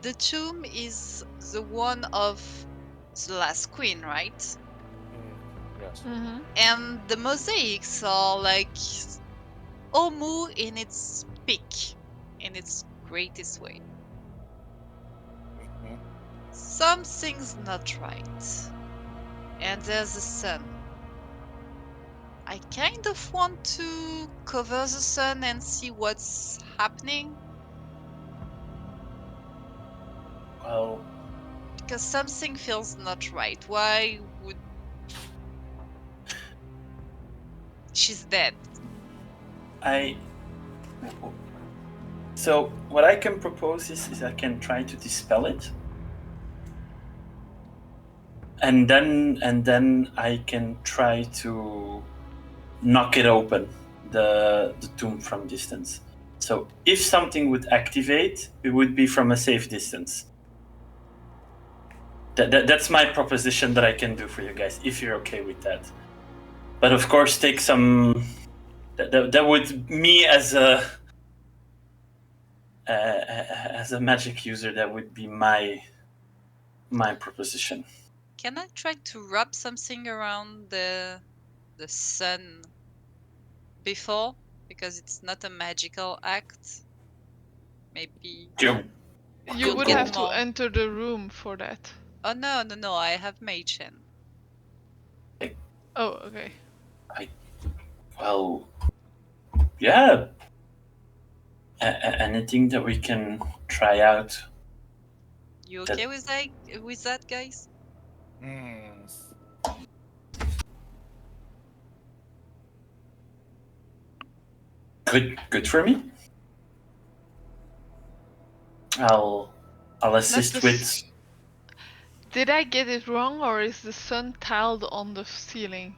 The tomb is the one of the last queen, right? Yes. Mm-hmm. And the mosaics are like Omu in its peak, in its greatest way. Mhm. Something's not right. And there's the sun. I kind of want to cover the sun and see what's happening Well, because something feels not right. Why would she's dead? So what I can propose is I can try to dispel it, and then I can try to knock it open, the tomb from distance. So if something would activate, it would be from a safe distance. That's my proposition that I can do for you guys, if you're okay with that. But of course, take some. That would me as a magic user, that would be my proposition. Can I try to wrap something around the sun before? Because it's not a magical act. Maybe You You You'll would get have to more. enter the room for that. Oh no, I have mage hand. Oh, okay. Well, yeah. Anything that we can try out. You That- okay with that, guys? Good for me. I'll assist the with. Did I get it wrong, or is the sun tiled on the ceiling?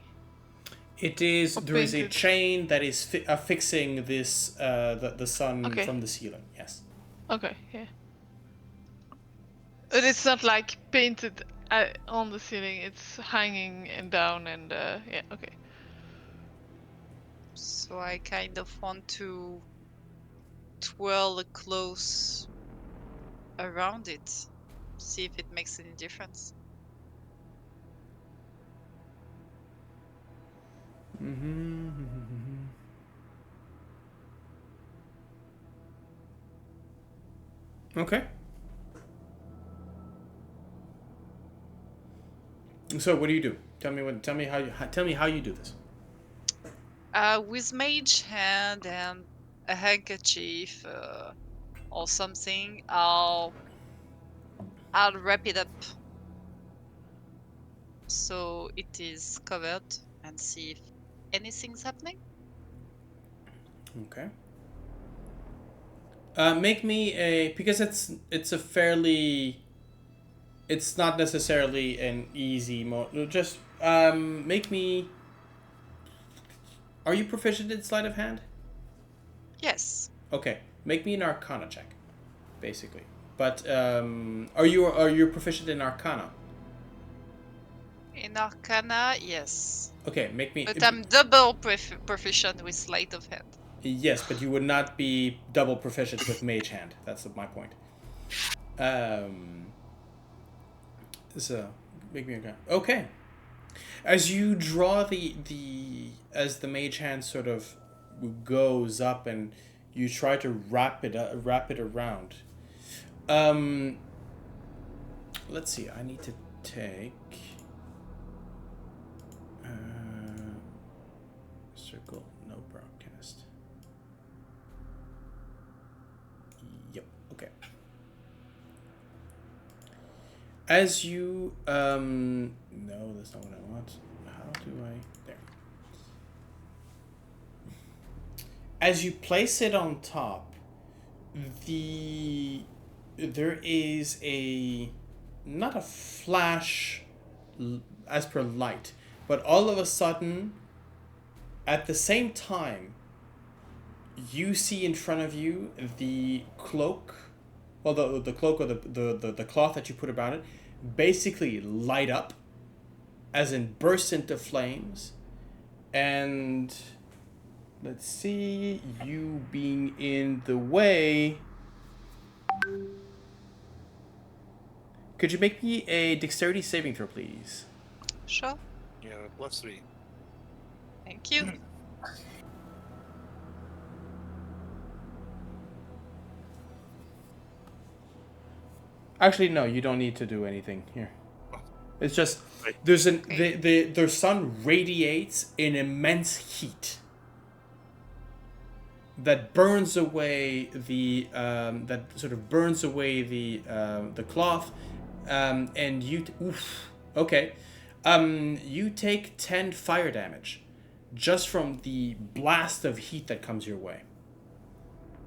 It is. Or There is a painted. chain that is affixing this the sun Okay. from the ceiling. Yes. Okay, yeah. But it's not like painted on the ceiling. It's hanging and down, and yeah. Okay. So I kind of want to twirl the clothes around it, see if it makes any difference. Okay. So what do you do? Tell me how you do this. With mage hand and a handkerchief or something, I'll wrap it up so it is covered and see if anything's happening. Okay. Make me a, because it's a fairly. It's not necessarily an easy mode. Just make me. Are you proficient in sleight of hand? Yes. Okay, make me an Arcana check, basically. But are you proficient in Arcana? In Arcana, yes. Okay, make me. But I'm double proficient with sleight of hand. Yes, but you would not be double proficient with Mage Hand. That's my point. So make me a. Okay. As you draw as the Mage Hand sort of goes up and you try to wrap it around. Let's see. I need to take circle, no broadcast. Yep. Okay. As you no, that's not what I want. How do I there? As you place it on top, there is a not a flash as per light, but all of a sudden at the same time you see in front of you the cloak, well, the cloak or the cloth that you put about it, basically light up, as in burst into flames, and let's see, you being in the way. Could you make me a dexterity saving throw, please? Sure. Yeah, +3. Thank you. Actually, no, you don't need to do anything here. It's just Right. there's their sun radiates an immense heat that burns away the the cloth, and you you take 10 fire damage just from the blast of heat that comes your way.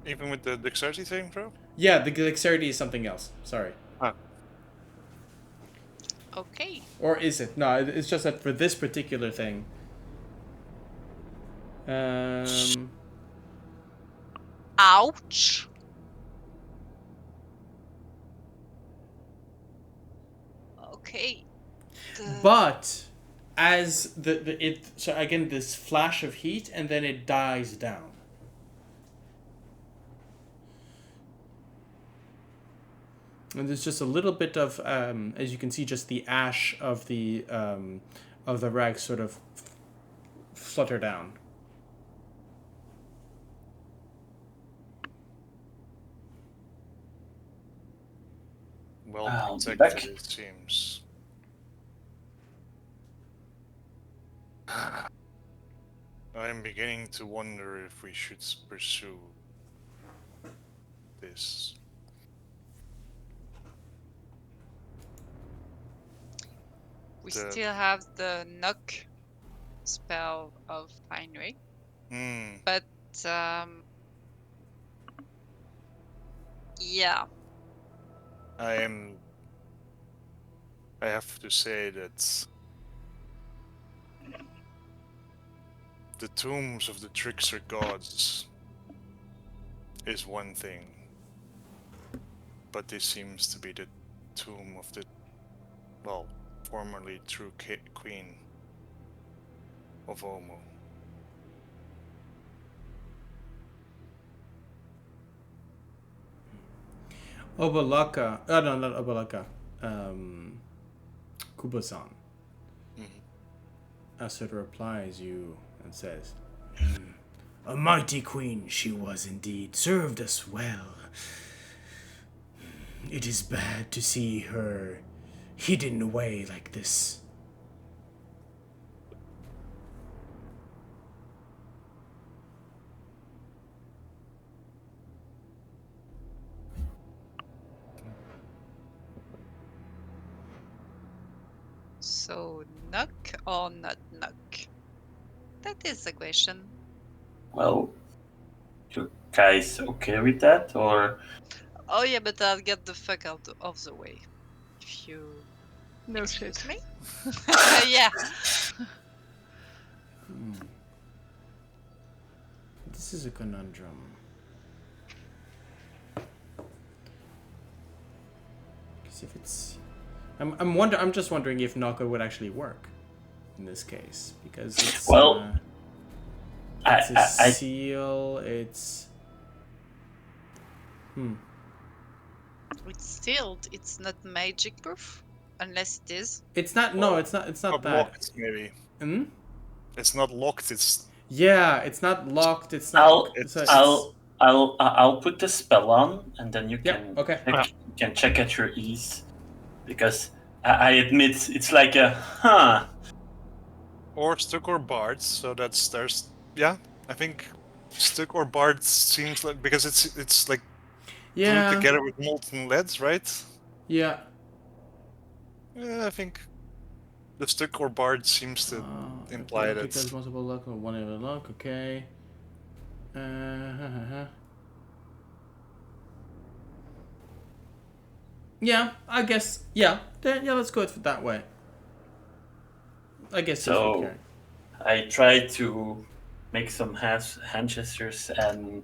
Even with the dexterity saving throw? Yeah, the dexterity is something else. Sorry. Okay. Or is it? No, it's just that for this particular thing. Ouch. Okay. But as so again, this flash of heat, and then it dies down. And there's just a little bit of, as you can see, just the ash of the rags sort of flutter down. Well I'll be protected, back. it seems. I'm beginning to wonder if we should pursue this. We The- still have the knock spell of Heinrich, but yeah. I have to say that the tombs of the trickster gods is one thing, but this seems to be the tomb of the, well, formerly true queen of Omu. Obalaka. Oh, no, not Obalaka. Kubo-san. Asura replies you and says, "A mighty queen she was indeed, served us well. It is bad to see her hidden away like this." So knock or not knock? That is the question. Well, you guys okay with that, or Oh yeah, but I'll get the fuck out of the way. If you No excuse shit. me. Yeah. This is a conundrum. Because if it's, I'm just wondering if Naka would actually work in this case, because it's Well, it's a I seal. It's It's sealed. It's not magic proof, unless it is. It's not. No, it's not. It's not that. Locked, maybe. Hmm? It's not locked. It's Yeah, it's not locked. It's not. I'll put the spell on, and then you Yep, can okay. check, you can check at your ease, because I admit it's like a huh. or stuck or bards. So there's yeah. I think stuck or bards seems like, because it's like glued Yeah. together with molten leads, right? Yeah. Yeah, I think the stuck or bard seems to imply that. Because multiple luck or one ever luck. Okay. Yeah, I guess. Yeah, let's go with it that way. I guess So I try to make some hand gestures, and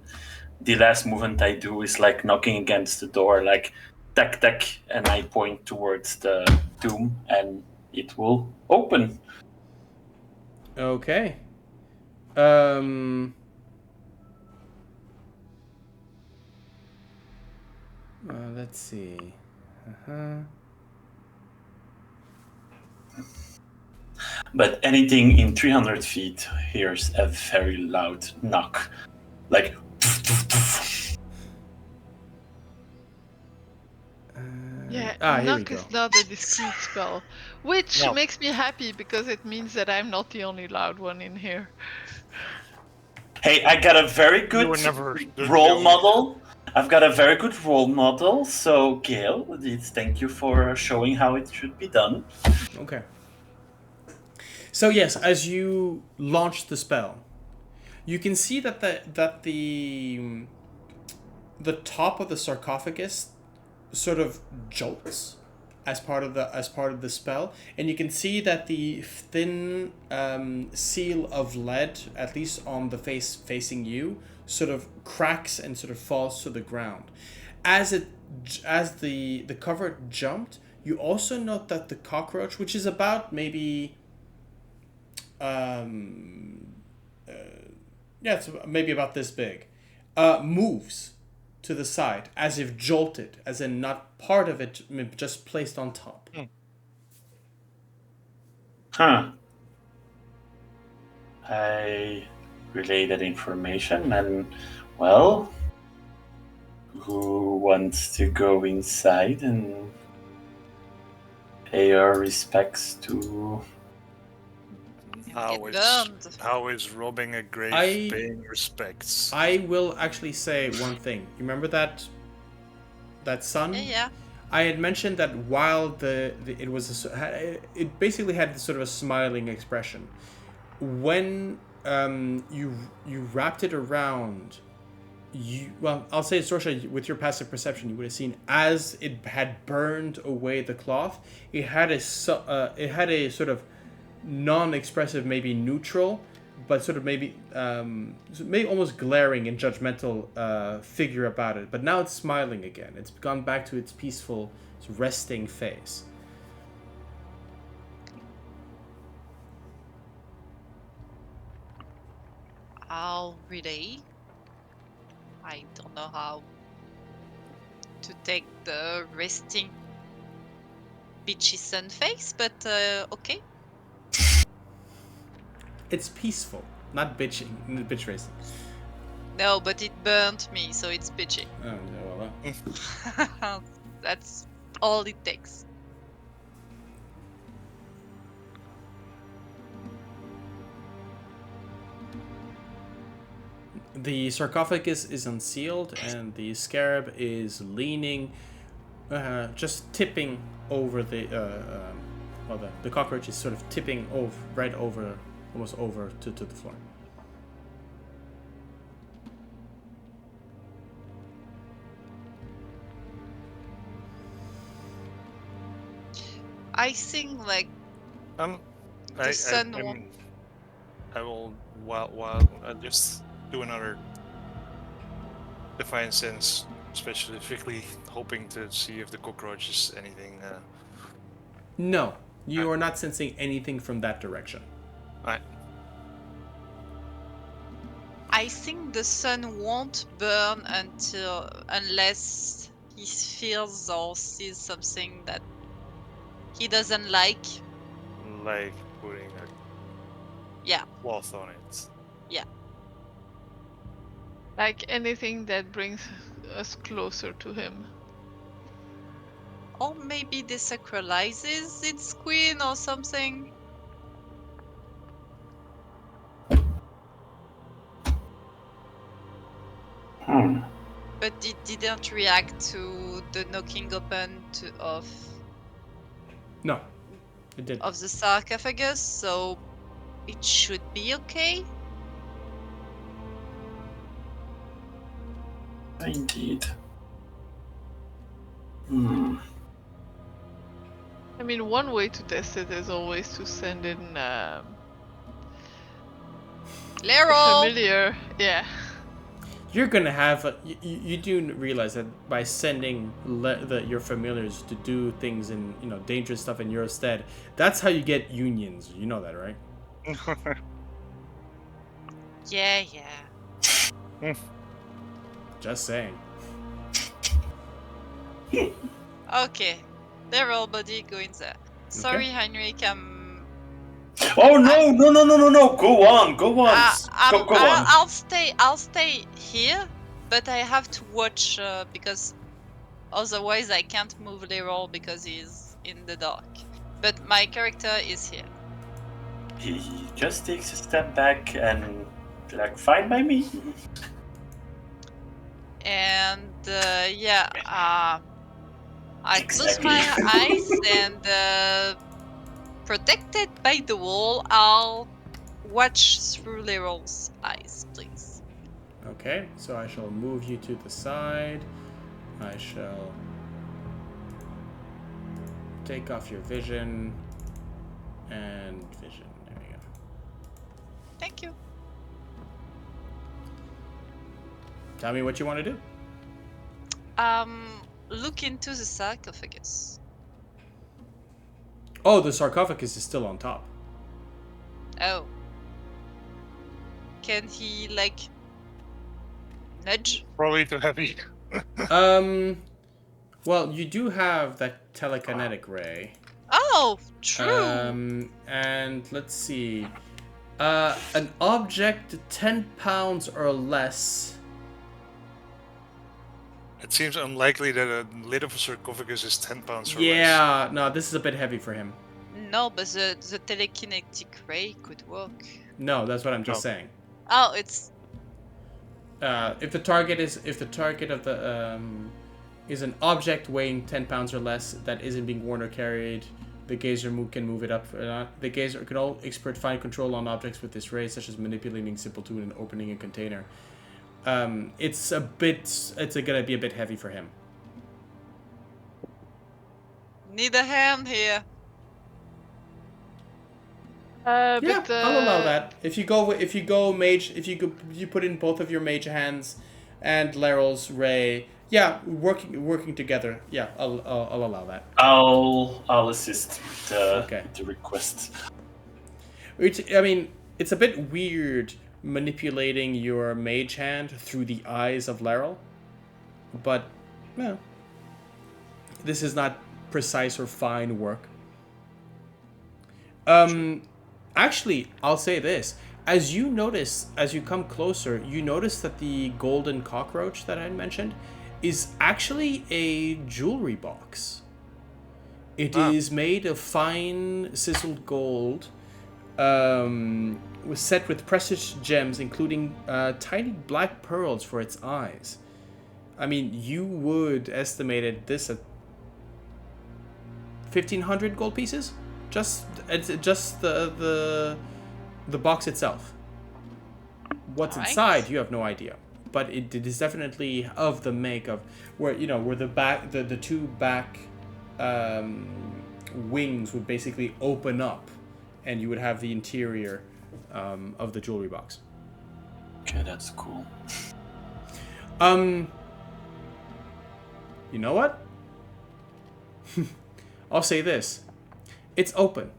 the last movement I do is like knocking against the door, like tack tack, and I point towards the tomb, and it will open. Okay. Let's see. But anything in 300 feet hears a very loud knock, like. Yeah, here we knock go. is not a discreet spell, which No. makes me happy because it means that I'm not the only loud one in here. Hey, I got a very good were never the role only- model. I've got a very good role model. So, Gale, thank you for showing how it should be done. Okay. So yes, as you launch the spell, you can see that the top of the sarcophagus sort of jolts as part of the spell, and you can see that the thin seal of lead, at least on the face facing you, sort of cracks and sort of falls to the ground. As the cover jumped, you also note that the cockroach, which is about maybe it's maybe about this big, moves to the side as if jolted, as in not part of it, just placed on top. Huh. I relay that information, and well, who wants to go inside and pay our respects to? How is robbing a grave paying respects? I will actually say one thing. You remember that sun? Yeah. I had mentioned that while it basically had sort of a smiling expression. When you wrapped it around, I'll say, Sorsha, with your passive perception, you would have seen as it had burned away the cloth, it had a sort of non-expressive, maybe neutral, but sort of maybe almost glaring and judgmental figure about it. But now it's smiling again. It's gone back to its peaceful, resting face. I'll relay. I don't know how to take the resting bitchy sun face, but okay. It's peaceful, not bitching, bitch racing. No, but it burnt me, so it's bitchy. Oh, yeah, well, That's all it takes. the sarcophagus is unsealed, and the scarab is leaning, just tipping over the cockroach is sort of tipping right over, almost over to the floor. I think like the sun won't. I will I'll just do another Divine Sense, specifically hoping to see if the cockroach is anything. No, you are not sensing anything from that direction. Right. I think the sun won't burn unless he feels or sees something that he doesn't like. Like putting a cloth on it. Yeah. Like anything that brings us closer to him. Or maybe desacralizes its queen or something. But it didn't react to the knocking open of No, it didn't. the sarcophagus, so it should be okay. Indeed. I mean, one way to test it is always to send in Leroy! Familiar, yeah. You're gonna have you do realize that by sending your familiars to do things in dangerous stuff in your stead, that's how you get unions. You know that, right? Yeah. Just saying. Okay. Leroy, buddy, go in there. Sorry, Heinrich, Oh no! Go on. Go on. I'll stay here, but I have to watch because otherwise I can't move Leroy because he's in the dark. But my character is here. He just takes a step back and fine by me. And I close Exactly. my eyes and protected by the wall, I'll watch through Leroy's eyes, please. Okay, so I shall move you to the side. I shall take off your vision and vision. There we go. Thank you. Tell me what you want to do. Look into the sarcophagus. Oh, the sarcophagus is still on top. Oh. Can he, nudge? Probably too heavy. Well, you do have that telekinetic ray. Oh, true. And let's see. An object 10 pounds or less. It seems unlikely that a lid of a sarcophagus is 10 pounds or less. Yeah, no, this is a bit heavy for him. No, but the telekinetic ray could work. No, that's what I'm just saying. Oh, it's... If the target of the is an object weighing 10 pounds or less that isn't being worn or carried, the gazer can move it up. The gazer can all expert fine control on objects with this ray, such as manipulating simple tool and opening a container. It's gonna be a bit heavy for him. Need a hand here. Yeah, But I'll allow that. If you put in both of your mage hands and Leryl's ray, yeah, working together. Yeah, I'll allow that. I'll assist with the request. It's a bit weird manipulating your mage hand through the eyes of Laryl, but this is not precise or fine work. Actually, I'll say this. As you come closer, you notice that the golden cockroach that I mentioned is actually a jewelry box. It is made of fine chiseled gold, was set with precious gems, including tiny black pearls for its eyes. I mean, you would estimate this at 1,500 gold pieces. Just the box itself. What's inside, you have no idea. But it is definitely of the make of where the two back wings would basically open up, and you would have the interior of the jewelry box. Okay, that's cool. You know what? I'll say this. It's open.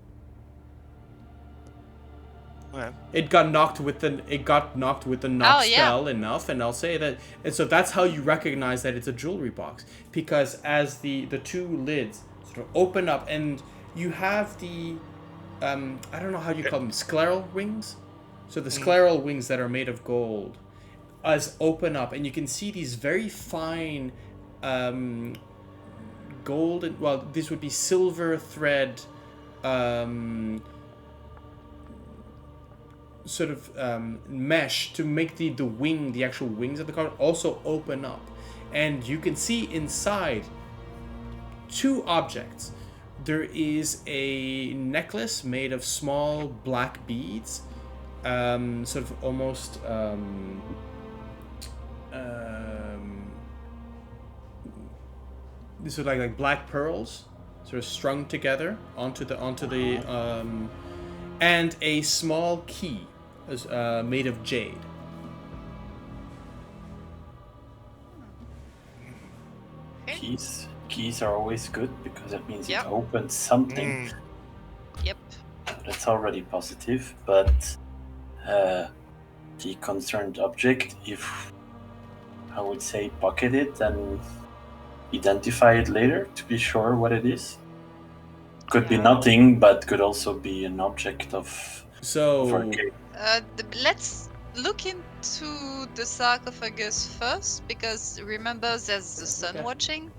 Okay. It got knocked with the knock spell enough, and I'll say that. And so that's how you recognize that it's a jewelry box, because as the two lids sort of open up, and you have the I don't know how you call them, scleral wings. So the scleral wings that are made of gold, as open up, and you can see these very fine golden. Well, this would be silver thread. Sort of mesh to make the actual wings of the card also open up, and you can see inside two objects. There is a necklace made of small black beads, sort of almost these are like black pearls, sort of strung together onto the and a small key made of jade. Keys are always good because that means Yep. it opens something. Yep. That's already positive, but the concerned object, if I would say pocket it and identify it later to be sure what it is. Could be nothing, but could also be an object of So Let's look into the sarcophagus first, because remember there's the sun Okay. watching.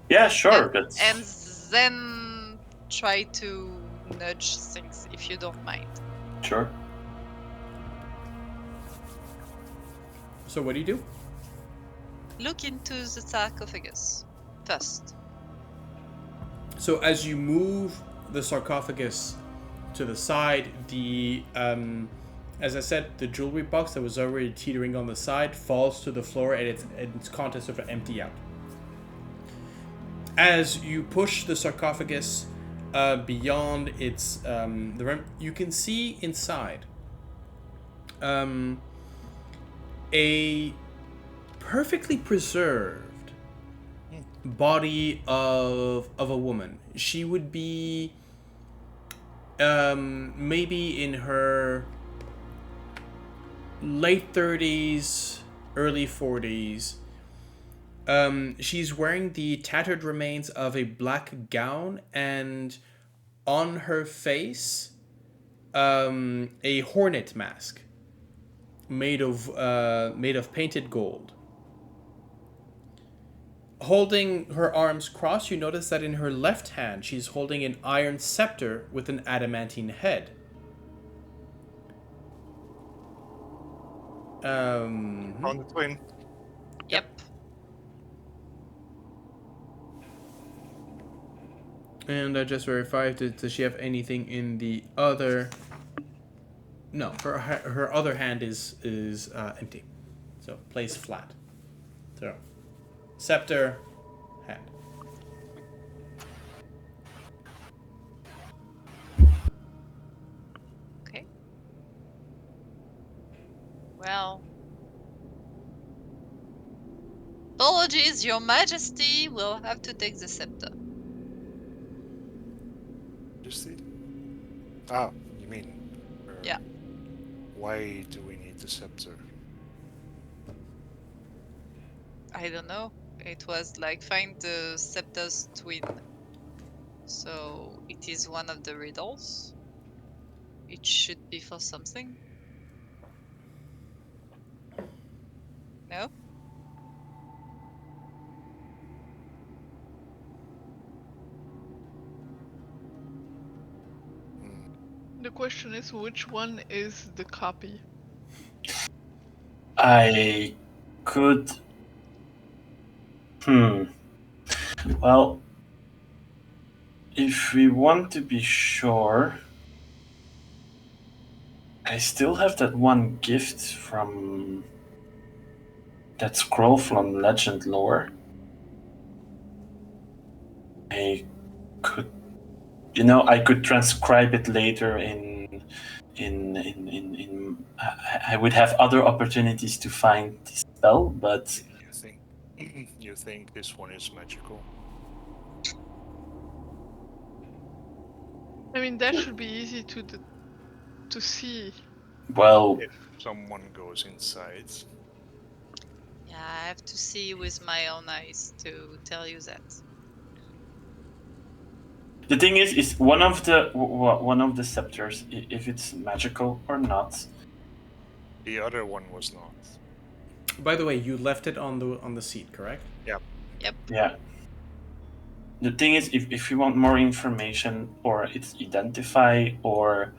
Yeah, sure. That's... And then try to nudge things if you don't mind. Sure. So what do you do? Look into the sarcophagus first. So as you move the sarcophagus to the side, the as I said, the jewelry box that was already teetering on the side falls to the floor, and its contents sort of empty out. As you push the sarcophagus beyond its the rim, you can see inside a perfectly preserved body of a woman. She would be maybe in her late 30s, early 40s. She's wearing the tattered remains of a black gown, and on her face a hornet mask made of painted gold. Holding her arms crossed, you notice that in her left hand she's holding an iron scepter with an adamantine head. On the twin. Yep. And I just verified, does she have anything in the other? No, her other hand is empty, so plays flat. So, scepter, hand. Okay. Well. Apologies, Your Majesty will have to take the scepter. Majesty? Ah, you mean? Yeah. Why do we need the scepter? I don't know. It was like find the scepter's twin. So it is one of the riddles. It should be for something. No? The question is, which one is the copy? I could... Well, if we want to be sure, I still have that one gift from that scroll from Legend Lore. I could, I could transcribe it later I would have other opportunities to find the spell, but You think this one is magical? I mean, that should be easy to see. well, If someone goes inside. Yeah, I have to see with my own eyes to tell you that. the thing is one of the scepters, if it's magical or not. The other one was not. By the way, you left it on the seat, correct? Yep. Yep. Yeah. The thing is, if you want more information, or it's identify or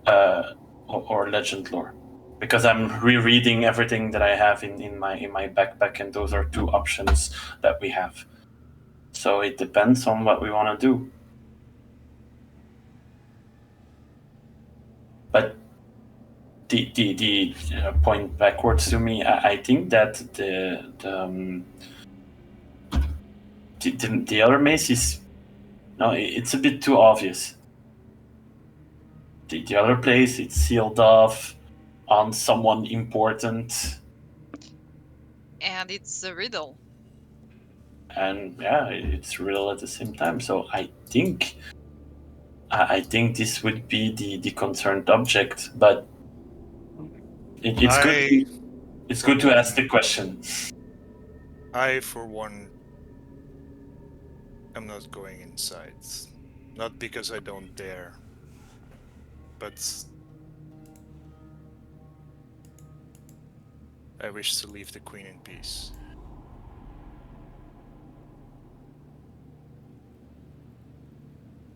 legend lore, because I'm rereading everything that I have in my backpack, and those are two options that we have. So it depends on what we want to do. But the point backwards to me, I think that the other mace is it's a bit too obvious. The other place, it's sealed off, on someone important. And it's a riddle. And yeah, it's real at the same time. So I think this would be the concerned object, but it's good. It's good to ask the question. I, for one, am not going inside. Not because I don't dare, but I wish to leave the queen in peace.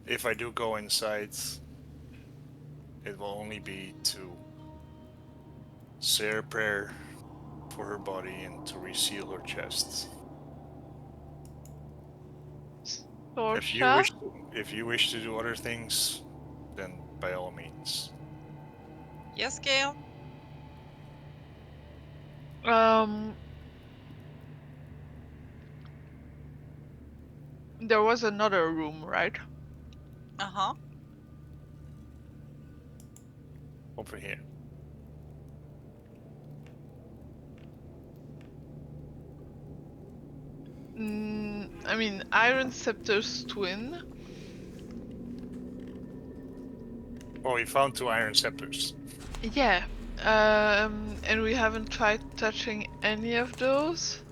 If I do go inside, it will only be to say a prayer for her body and to reseal her chest. Sorsha? If you wish to do other things, then by all means. Yes, Gale? There was another room, right? Uh-huh. Over here. I mean, Iron Scepter's twin. Oh, you found 2 iron scepters. Yeah. And we haven't tried touching any of those.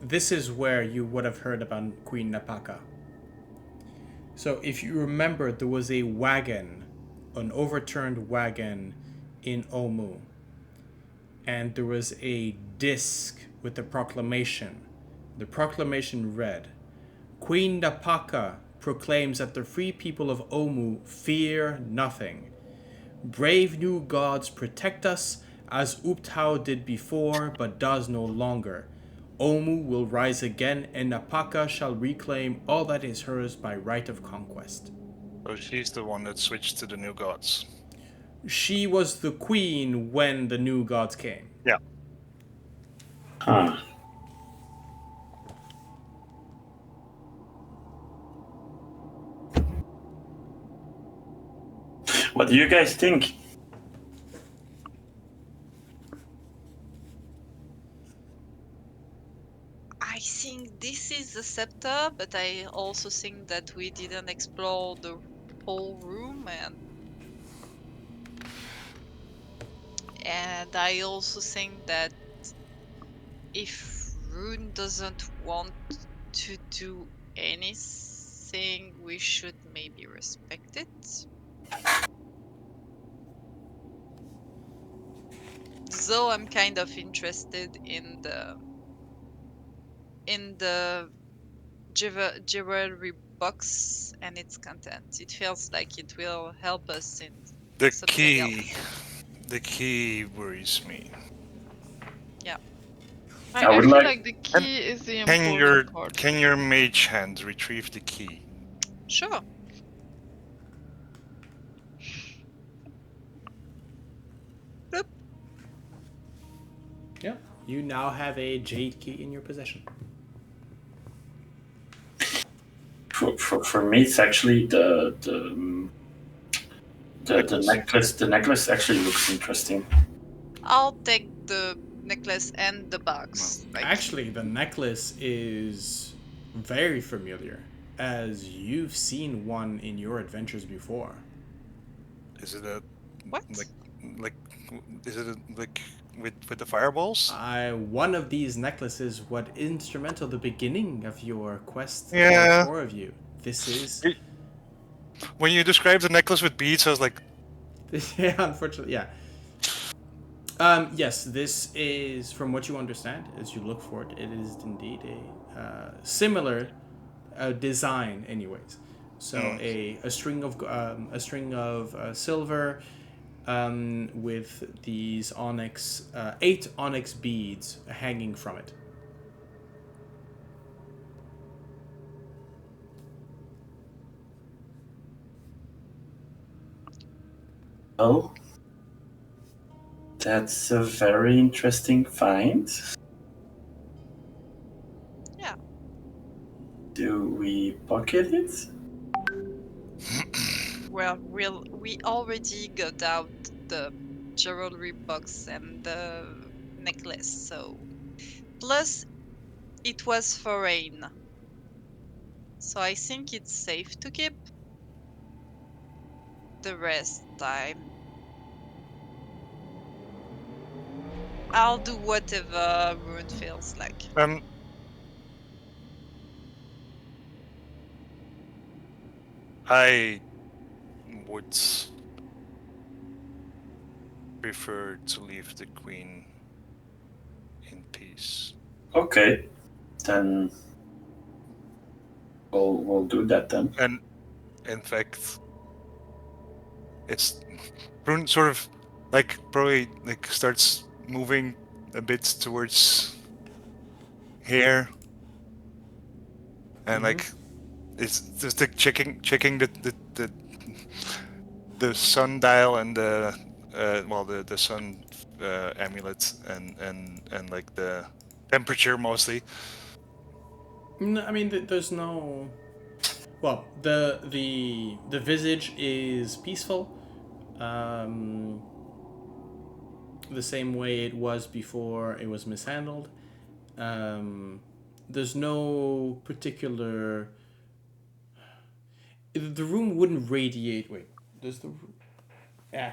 This is where you would have heard about Queen Napaka. So if you remember, there was a wagon, an overturned wagon in Omu. And there was a disc with the proclamation. The proclamation read, Queen Napaka proclaims that the free people of Omu fear nothing. Brave new gods protect us, as Uptau did before, but does no longer. Omu will rise again, and Napaka shall reclaim all that is hers by right of conquest. So she's the one that switched to the new gods. She was the queen when the new gods came. Yeah. Huh. What do you guys think? I think this is the scepter, but I also think that we didn't explore the whole room, and I also think that if Rune doesn't want to do anything, we should maybe respect it. Though I'm kind of interested in the jewelry box and its content. It feels like it will help us in The something else. The key worries me. Yeah. I would I feel like- like the key is the important part. Can your mage hand retrieve the key? Sure. Bloop. Yeah. You now have a jade key in your possession. For me, it's actually the necklace. The necklace actually looks interesting. I'll take the necklace and the box. Actually, the necklace is very familiar, as you've seen one in your adventures before. Is it a What? like is it a, like with the fireballs? One of these necklaces was instrumental at the beginning of your quest. Yeah. All 4 of you. This is... When you described the necklace with beads, I was like, yeah, unfortunately, yeah. Yes, this is, from what you understand, as you look for it, it is indeed a similar design, anyways. So a string of silver with these onyx, 8 onyx beads hanging from it. Oh, That's a very interesting find. Yeah. Do we pocket it? Well, we already got out the jewelry box and the necklace, so plus it was foreign. So I think it's safe to keep. The rest I'll do whatever Rune feels like. I would prefer to leave the queen in peace. Okay, then we'll do that then. And in fact, it's Rune sort of like probably like starts moving a bit towards here, and like it's just like checking the sundial and the the sun amulet and like the temperature mostly. No, I mean, there's no. Well, the visage is peaceful, the same way it was before it was mishandled. There's no particular. The room wouldn't radiate. Wait, does the? Yeah.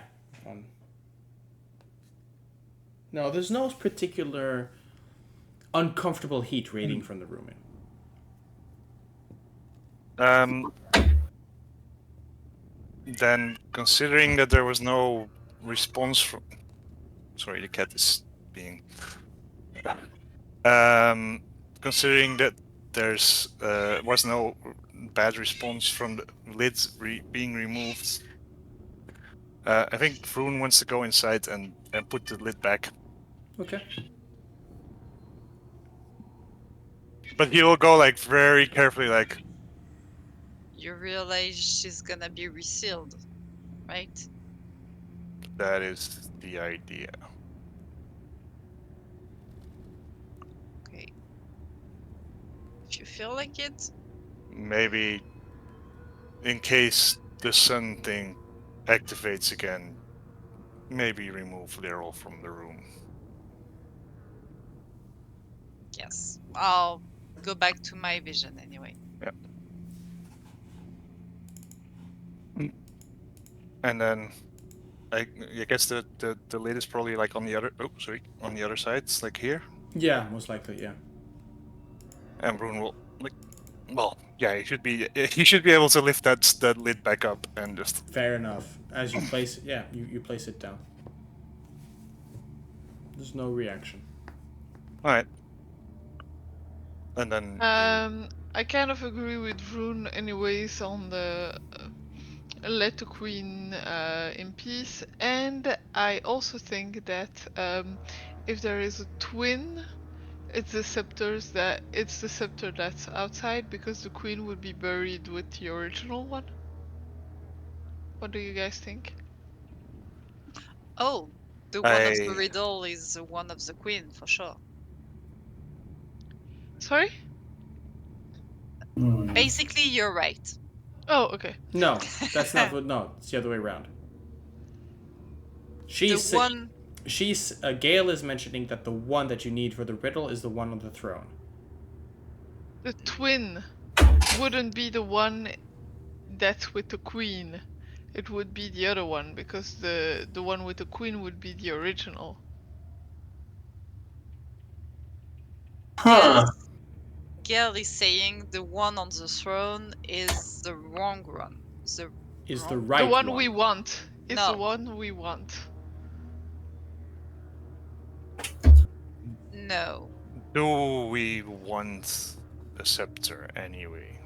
No, there's no particular uncomfortable heat radiating from the room. Then, considering that there was no response from, sorry, the cat is being. Considering that there's was no bad response from the lids being removed, I think Vroon wants to go inside and put the lid back. Okay. But he will go like very carefully, like. You realize she's gonna be resealed, right? That is the idea. Okay. If you feel like it. Maybe in case the sun thing activates again, maybe remove Lyral from the room. Yes. I'll go back to my vision anyway. Yeah. And then I guess the lid is probably like on the other on the other side, it's like here. Yeah, most likely, yeah. And Vroon will he should be able to lift that lid back up and just. Fair enough. As you place, you place it down. There's no reaction. All right. And then. I kind of agree with Vroon, anyways, on the let the queen in peace, and I also think that if there is a twin, it's the scepter that's outside, because the queen would be buried with the original one. What do you guys think? Oh, the one of the riddle is the one of the queen for sure. Sorry? Basically, you're right. Oh, okay. No, that's not what. No, it's the other way around. She's Gale is mentioning that the one that you need for the riddle is the one on the throne. The twin wouldn't be the one that's with the queen. It would be the other one, because the one with the queen would be the original. Huh. Gale is saying the one on the throne is the wrong one. The right one. The one we want. It's the one we want. No. Do we want a scepter anyway?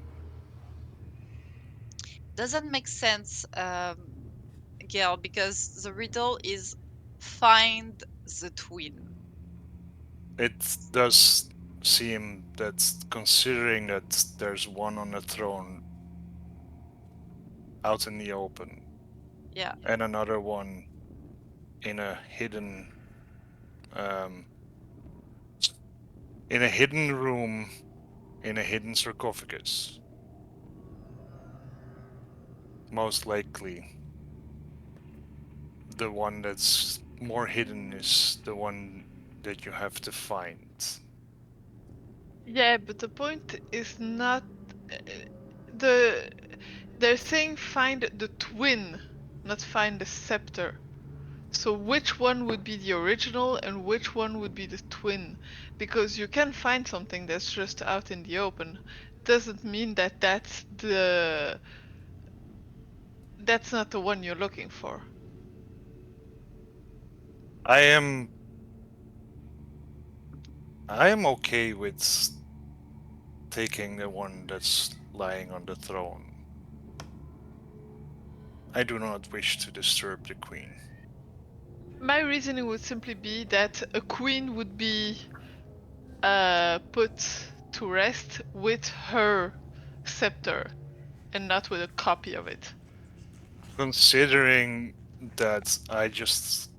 Doesn't make sense, Gale, because the riddle is find the twin. It does seem that, considering that there's one on the throne out in the open, yeah, and another one in a hidden room in a hidden sarcophagus. Most likely, the one that's more hidden is the one that you have to find. Yeah, but the point is not they're saying find the twin, not find the scepter. So which one would be the original and which one would be the twin? Because you can find something that's just out in the open. Doesn't mean that that's not the one you're looking for. I am okay with taking the one that's lying on the throne. I do not wish to disturb the queen. My reasoning would simply be that a queen would be put to rest with her scepter and not with a copy of it. Considering that I just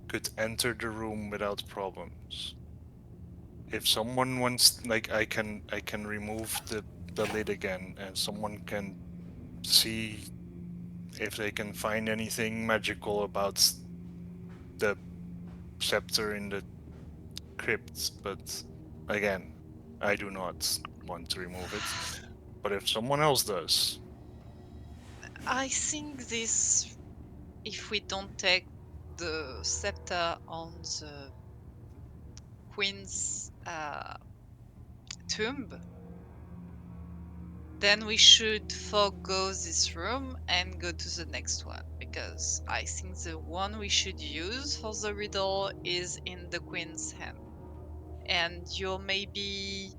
could enter the room without problems. If someone wants, like, I can remove the lid again, and someone can see if they can find anything magical about the scepter in the crypt. But again, I do not want to remove it. But if someone else does, I think this, if we don't take the scepter on the queen's tomb, then we should forgo this room and go to the next one, because I think the one we should use for the riddle is in the queen's hand. And you're maybe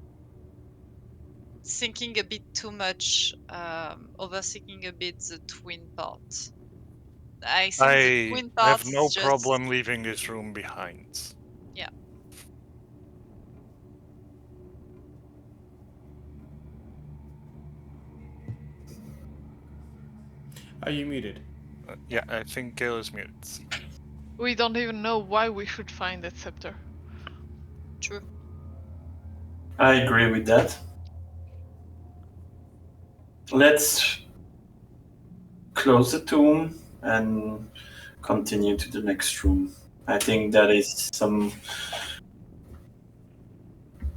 thinking a bit too much, overthinking a bit the twin part. I think the I twin part have no is just, problem leaving this room behind. yeah. Are you muted? Yeah, I think Gale is muted. We don't even know why we should find that scepter. True. I agree with that. Let's close the tomb and continue to the next room. I think that is some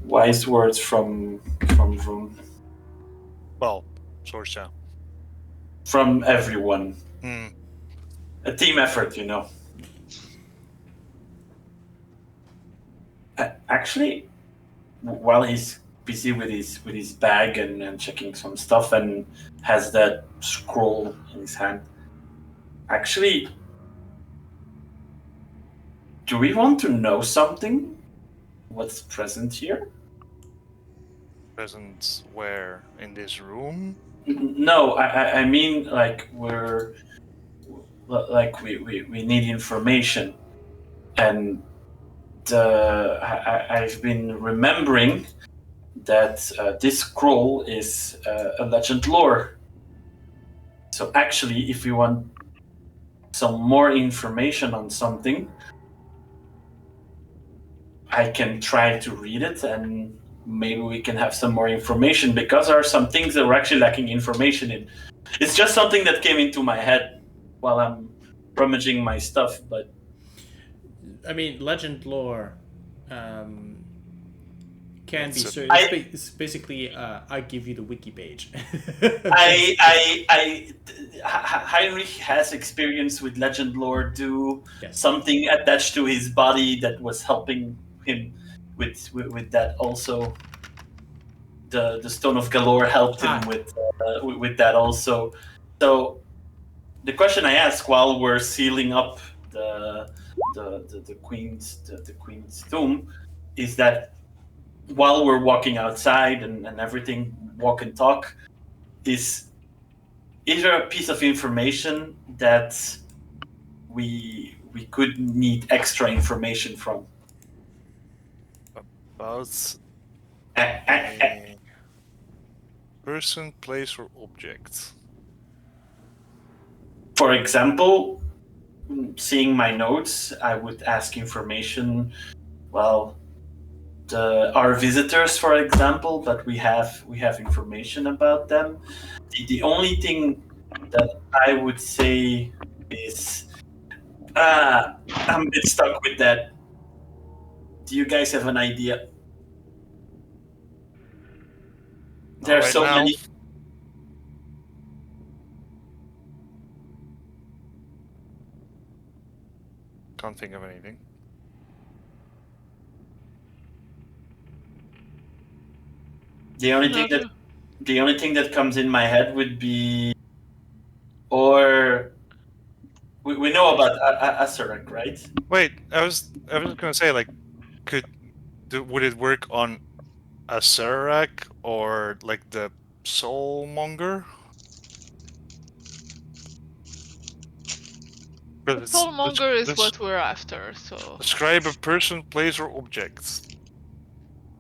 wise words from Vroon. Well, Sorsha. From everyone. Hmm. A team effort, you know. Actually, while he's busy with his bag and checking some stuff and has that scroll in his hand, actually, do we want to know something? What's present here? Present where? In this room? No, I mean like we need information, and I've been remembering that this scroll is a legend lore. So actually, if we want some more information on something, I can try to read it, and maybe we can have some more information, because there are some things that we're actually lacking information in. It's just something that came into my head while I'm rummaging my stuff, but I mean, legend lore can be It's so. I- It's basically, I give you the wiki page. Heinrich has experience with legend lore. Do Yes. something attached to his body that was helping him with that. Also, the Stone of Galore helped him with that also. So the question I ask while we're sealing up the queen's tomb is that while we're walking outside and everything, walk and talk, is there a piece of information that we could need extra information from? about A- a- a person, place, or object. For example, seeing my notes, I would ask information. Well, our visitors, for example, but we have information about them. The only thing that I would say is I'm a bit stuck with that. Do you guys have an idea? There are right so now. many. Can't think of anything. The only thing that comes in my head would be, or we know about Asarak, right? Wait, I was gonna say, like, would it work on Asarak or like the Soulmonger? The Soulmonger is what we're after, so... Describe a person, place, or object.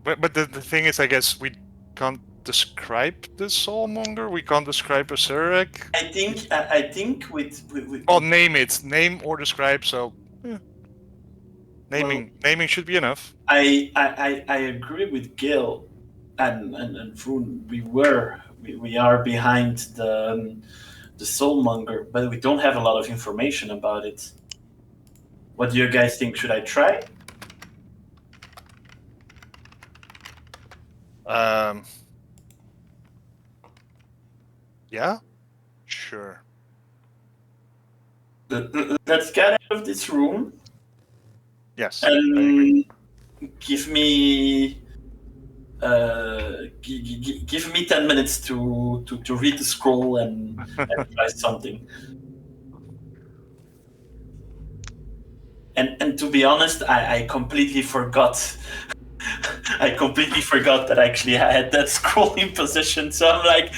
But the thing is, I guess we can't describe the Soulmonger. We can't describe Asarak. I think with Oh, name it. Name or describe. So, yeah. Naming should be enough. I agree with Gale and Vroon. We are behind the Soulmonger, but we don't have a lot of information about it. What do you guys think? Should I try? Yeah, sure. Let's get out of this room. Yes. And give me give me 10 minutes to read the scroll and try something. And to be honest, I completely forgot. I completely forgot that actually I had that scroll in position. So I'm like,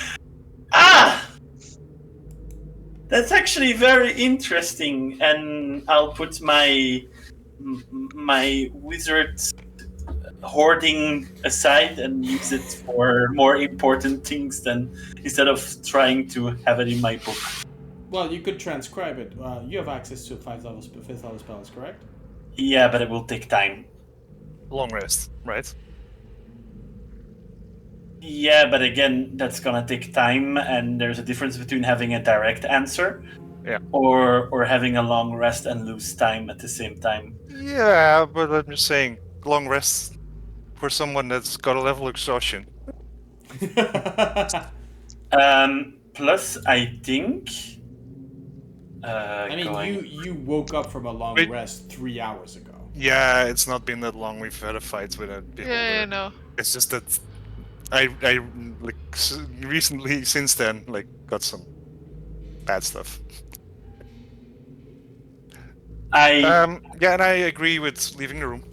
that's actually very interesting. And I'll put my wizard hoarding aside and use it for more important things than instead of trying to have it in my book. Well, you could transcribe it. You have access to 5th level spells, correct? Yeah, but it will take time. Long rest, right? Yeah, but again, that's gonna take time, and there's a difference between having a direct answer, or having a long rest and lose time at the same time. Yeah, but I'm just saying, long rest for someone that's got a level exhaustion. Plus, I think. I mean, you woke up from a long rest 3 hours ago. Yeah, it's not been that long. We've had a fight with a beholder. Yeah, no. It's just that I like recently, since then, like got some bad stuff. Yeah, and I agree with leaving the room.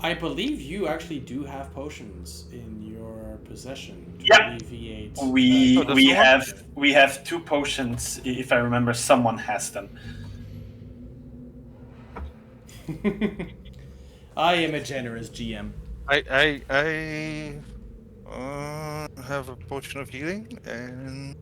I believe you actually do have potions in your possession to alleviate. We have 2 potions. If I remember, someone has them. I am a generous GM. I have a potion of healing and.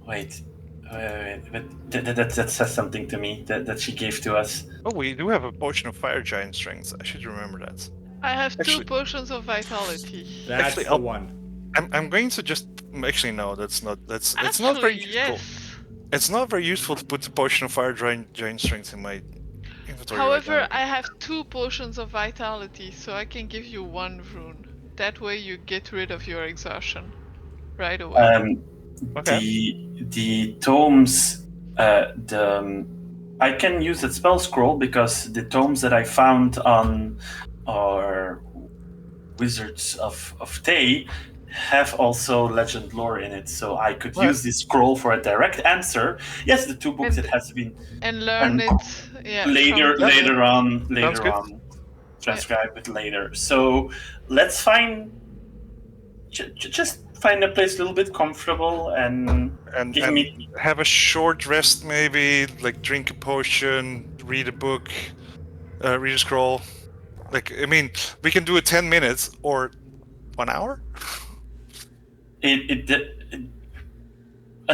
Wait, but that says something to me that she gave to us. Oh, we do have a potion of fire giant strength. I should remember that. I have 2 potions of vitality. That's actually, the one. I'm going to just actually no. It's not very useful. Yes. It's not very useful to put the potion of fire giant strength in my inventory. However, right now. I have 2 potions of vitality, so I can give you 1 rune. That way, you get rid of your exhaustion right away. Okay. The tomes, I can use the spell scroll because the tomes that I found on our Wizards of Tay have also legend lore in it, so I could use this scroll for a direct answer. Yes, the 2 books it has been and learn it. Yeah. Later on, transcribe it later. So let's find just find a place a little bit comfortable and have a short rest, maybe like drink a potion, read a book, read a scroll. Like, I mean, we can do it 10 minutes or 1 hour. An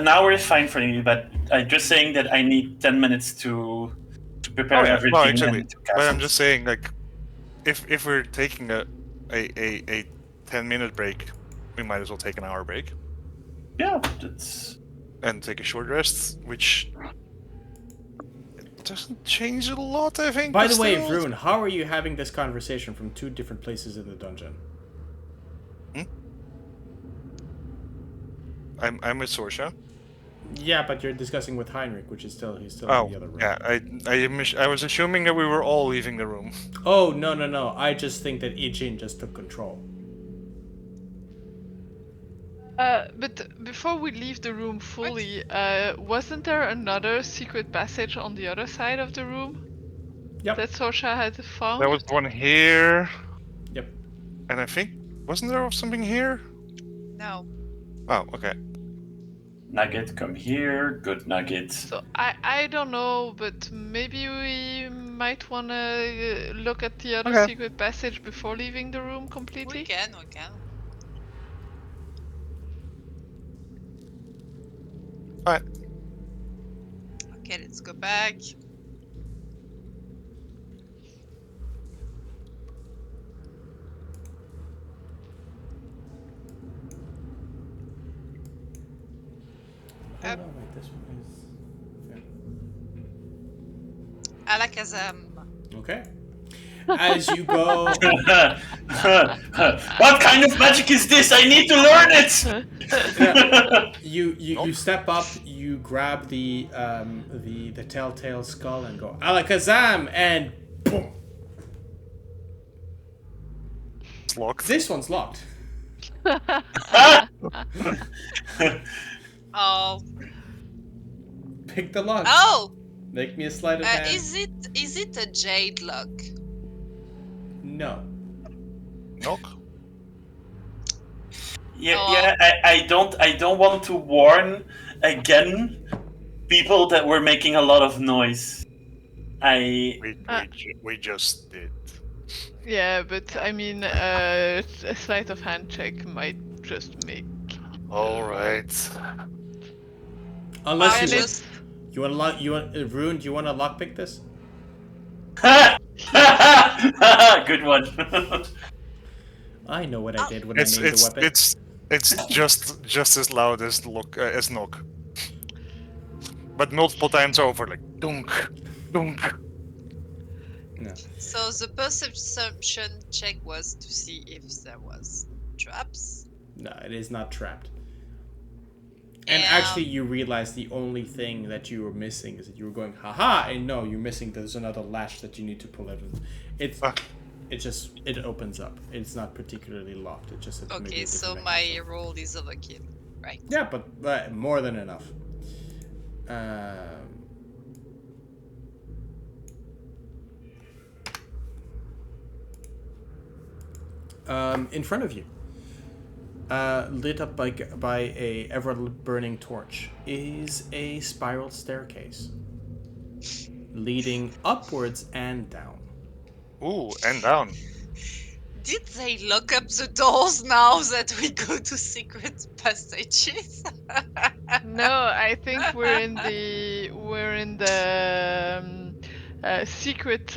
hour is fine for me, but I'm just saying that I need 10 minutes to prepare everything well, actually, and to cast but I'm it. just saying, like, if we're taking a 10-minute break, we might as well take an hour break Yeah, that's and take a short rest, which doesn't change a lot, I think. By but the way, still. Vroon, how are you having this conversation from two different places in the dungeon? I'm with Sorsha. Yeah, but you're discussing with Heinrich, which is he's still Oh, in the other room. yeah. I was assuming that we were all leaving the room. Oh, no. I just think that Ijin just took control. But before we leave the room fully, wasn't there another secret passage on the other side of the room? Yep. That Sorsha had found? There was one here, Yep. and I think wasn't there something here? No. Oh, okay. Nugget, come here. Good nugget. So I don't know, but maybe we might wanna look at the other Okay. secret passage before leaving the room completely. We can. Alright. Okay, let's go back. Oh, no, wait, this one is... Alakazam. Yeah. Okay. As you go... What kind of magic is this? I need to learn it. You step up, you grab the telltale skull and go Alakazam, and boom. It's locked. This one's locked. Oh. Pick the lock. Oh. Make me a sleight of hand. Is it a jade lock? No. Knock. Yeah. I don't want to warn again people that we're making a lot of noise. We just did. Yeah, but I mean, a sleight of hand check might just make. All right. Unless you want Vroon, do you want to lockpick this? Good one. I know what I did when I named the weapon. It's just as loud as knock, but multiple times over, like dunk, dunk. No. So the perception check was to see if there was traps. No, it is not trapped. And actually, you realize the only thing that you were missing is that you were going, haha, and no, you're missing, there's another latch that you need to pull out. It opens up. It's not particularly locked. It just Okay, so my roll is overkill, right? Yeah, but more than enough. In front of you, lit up by a ever-burning torch, is a spiral staircase leading upwards and down. Ooh, and down. Did they lock up the doors now that we go to secret passages? No, I think we're in the secret.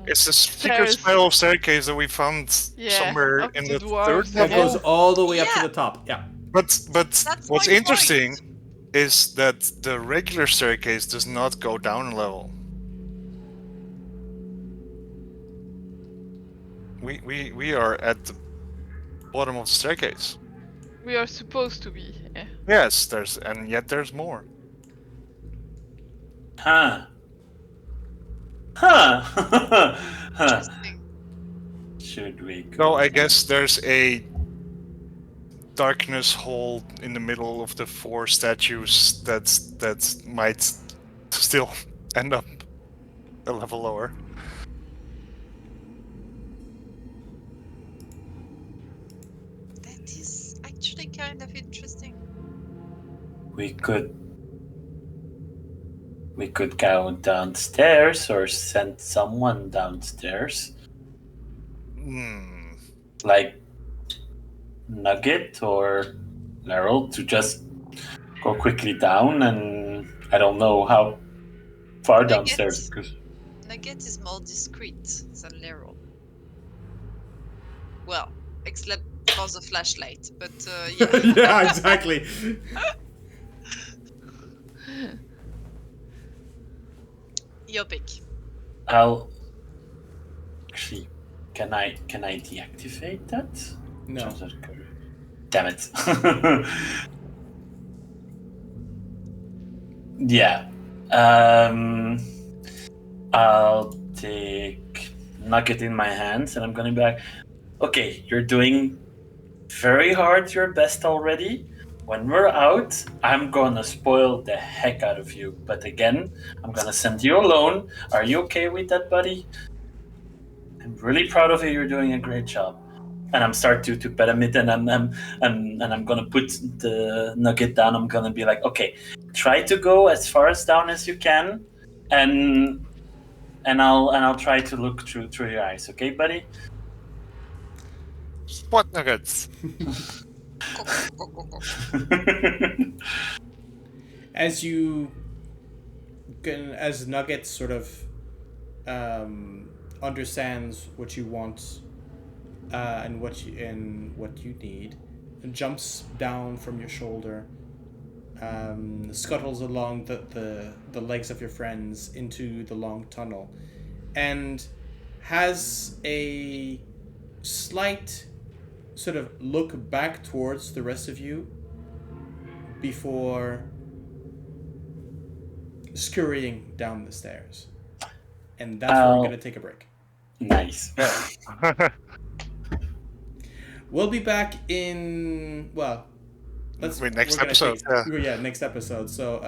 It's a secret spiral staircase that we found somewhere up in the the dwarves' third It goes level. all the way up to the top. Yeah. But That's what's my interesting is that the regular staircase does not go down a level. We are at the bottom of the staircase. We are supposed to be. Yeah. Yes, yet there's more. Huh. Interesting. Should we go? No, I guess there's a darkness hole in the middle of the 4 statues that might still end up a level lower. That is actually kind of interesting. We could go downstairs or send someone downstairs. Like Nugget or Laryl to just go quickly down, and I don't know how far downstairs. Nugget is more discreet than Leroy. Well, except for the flashlight, but yeah. Yeah, exactly. Your pick. I'll actually. Can I deactivate that? No. Change that color. Damn it. Yeah. I'll take Nugget in my hands and I'm gonna be like, okay, you're doing very hard your best already. When we're out, I'm gonna spoil the heck out of you. But again, I'm gonna send you alone. Are you okay with that, buddy? I'm really proud of you. You're doing a great job. And I'm start to pet him and I'm gonna put the Nugget down. I'm gonna be like, okay, try to go as far as down as you can, and I'll try to look through your eyes. Okay, buddy? What nuggets? As Nugget sort of understands what you want and what you need, and jumps down from your shoulder, scuttles along the legs of your friends into the long tunnel, and has a slight sort of look back towards the rest of you before scurrying down the stairs. And that's where we're going to take a break. Nice. We'll be back in, well, next episode. Next episode. So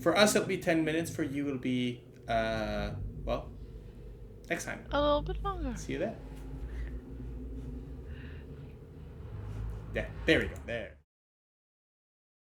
for us it'll be 10 minutes. For you it'll be next time. A little bit longer. See you there. Yeah, there we go. There.